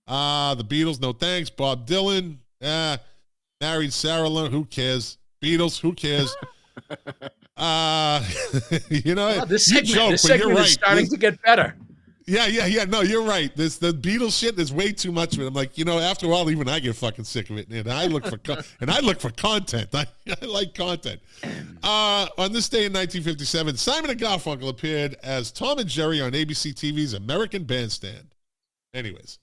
The Beatles, no thanks. Bob Dylan, married Sarah Lynn, who cares? Beatles, who cares? This segment is starting to get better. Yeah. No, you're right. The Beatles shit is way too much of it. I'm like, after a while, even I get fucking sick of it. And I look for content. I like content. On this day in 1957, Simon and Garfunkel appeared as Tom and Jerry on ABC TV's American Bandstand. Anyways,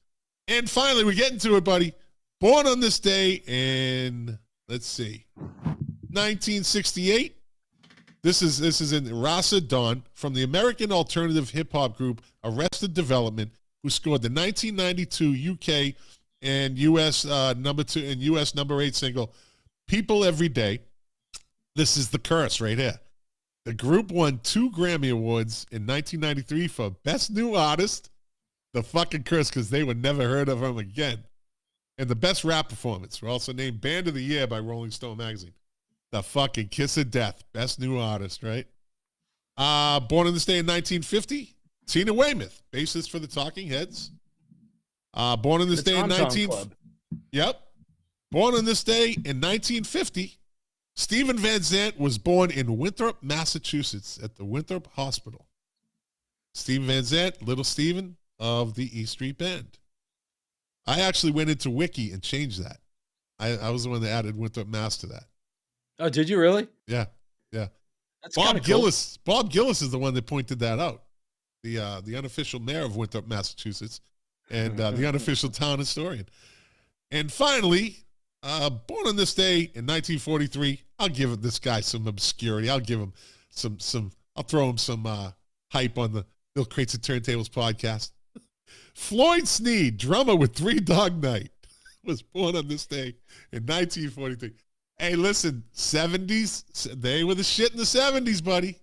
and finally, we're getting to it, buddy. Born on this day in 1968. This is in Rasa Dawn from the American alternative hip hop group Arrested Development, who scored the 1992 UK and US number 2 and US number 8 single "People Every Day." This is the curse right here. The group won 2 Grammy Awards in 1993 for Best New Artist. The fucking curse, because they were never heard of them again. And the Best Rap Performance were also named Band of the Year by Rolling Stone magazine. The fucking kiss of death. Best New Artist, right? Born on this day in 1950, Tina Weymouth, bassist for the Talking Heads. Born on this day in 1950, Stephen Van Zandt was born in Winthrop, Massachusetts at the Winthrop Hospital. Stephen Van Zandt, Little Steven of the E Street Band. I actually went into Wiki and changed that. I was the one that added Winthrop, Mass to that. Oh, did you really? Yeah. That's Bob cool. Gillis. Bob Gillis is the one that pointed that out. The unofficial mayor of Winthrop, Massachusetts, and the unofficial town historian. And finally, born on this day in 1943, I'll give this guy some obscurity. I'll give him I'll throw him some hype on the Milk Crates and Turntables podcast. Floyd Sneed, drummer with Three Dog Night, was born on this day in 1943. Hey, listen, 70s, they were the shit in the 70s, buddy.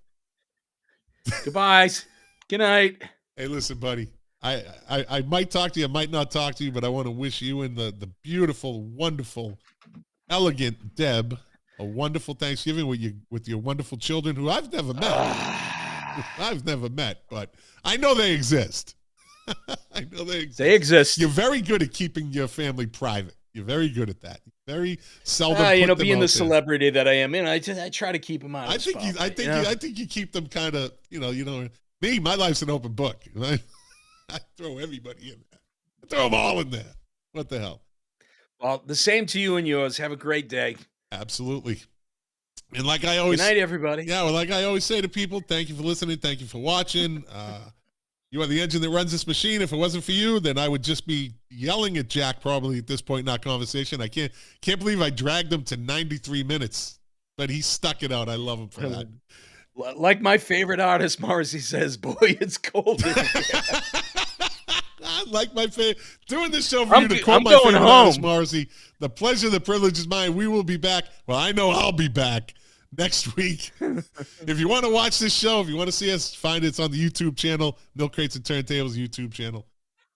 Goodbyes. Good night. Hey, listen, buddy. I might talk to you, I might not talk to you, but I want to wish you and the beautiful, wonderful, elegant Deb a wonderful Thanksgiving with your wonderful children who I've never met. But I know they exist. I know they exist. They exist. You're very good at keeping your family private. You're very good at that. Very seldom. Being the celebrity that I am, I try to keep them out. I think you keep them kind of, me, my life's an open book. I throw everybody in there. I throw them all in there. What the hell? Well, the same to you and yours. Have a great day. Absolutely. And like I always, good night, everybody. Yeah, well, like I always say to people, thank you for listening. Thank you for watching. You are the engine that runs this machine. If it wasn't for you, then I would just be yelling at Jack probably at this point in our conversation. I can't believe I dragged him to 93 minutes, but he stuck it out. I love him for that. Like my favorite artist, Morrissey says, boy, it's cold in here. Like my favorite. Doing this show for you to quote my favorite artist, Morrissey. The pleasure, the privilege is mine. We will be back. Well, I know I'll be back next week. If you want to watch this show, if you want to see us, find it's on the YouTube channel, Milk Crates and Turntables YouTube channel.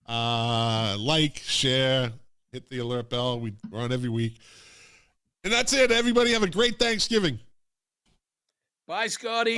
Like, share, hit the alert bell. We're on every week. And that's it. Everybody have a great Thanksgiving. Bye, Scotty.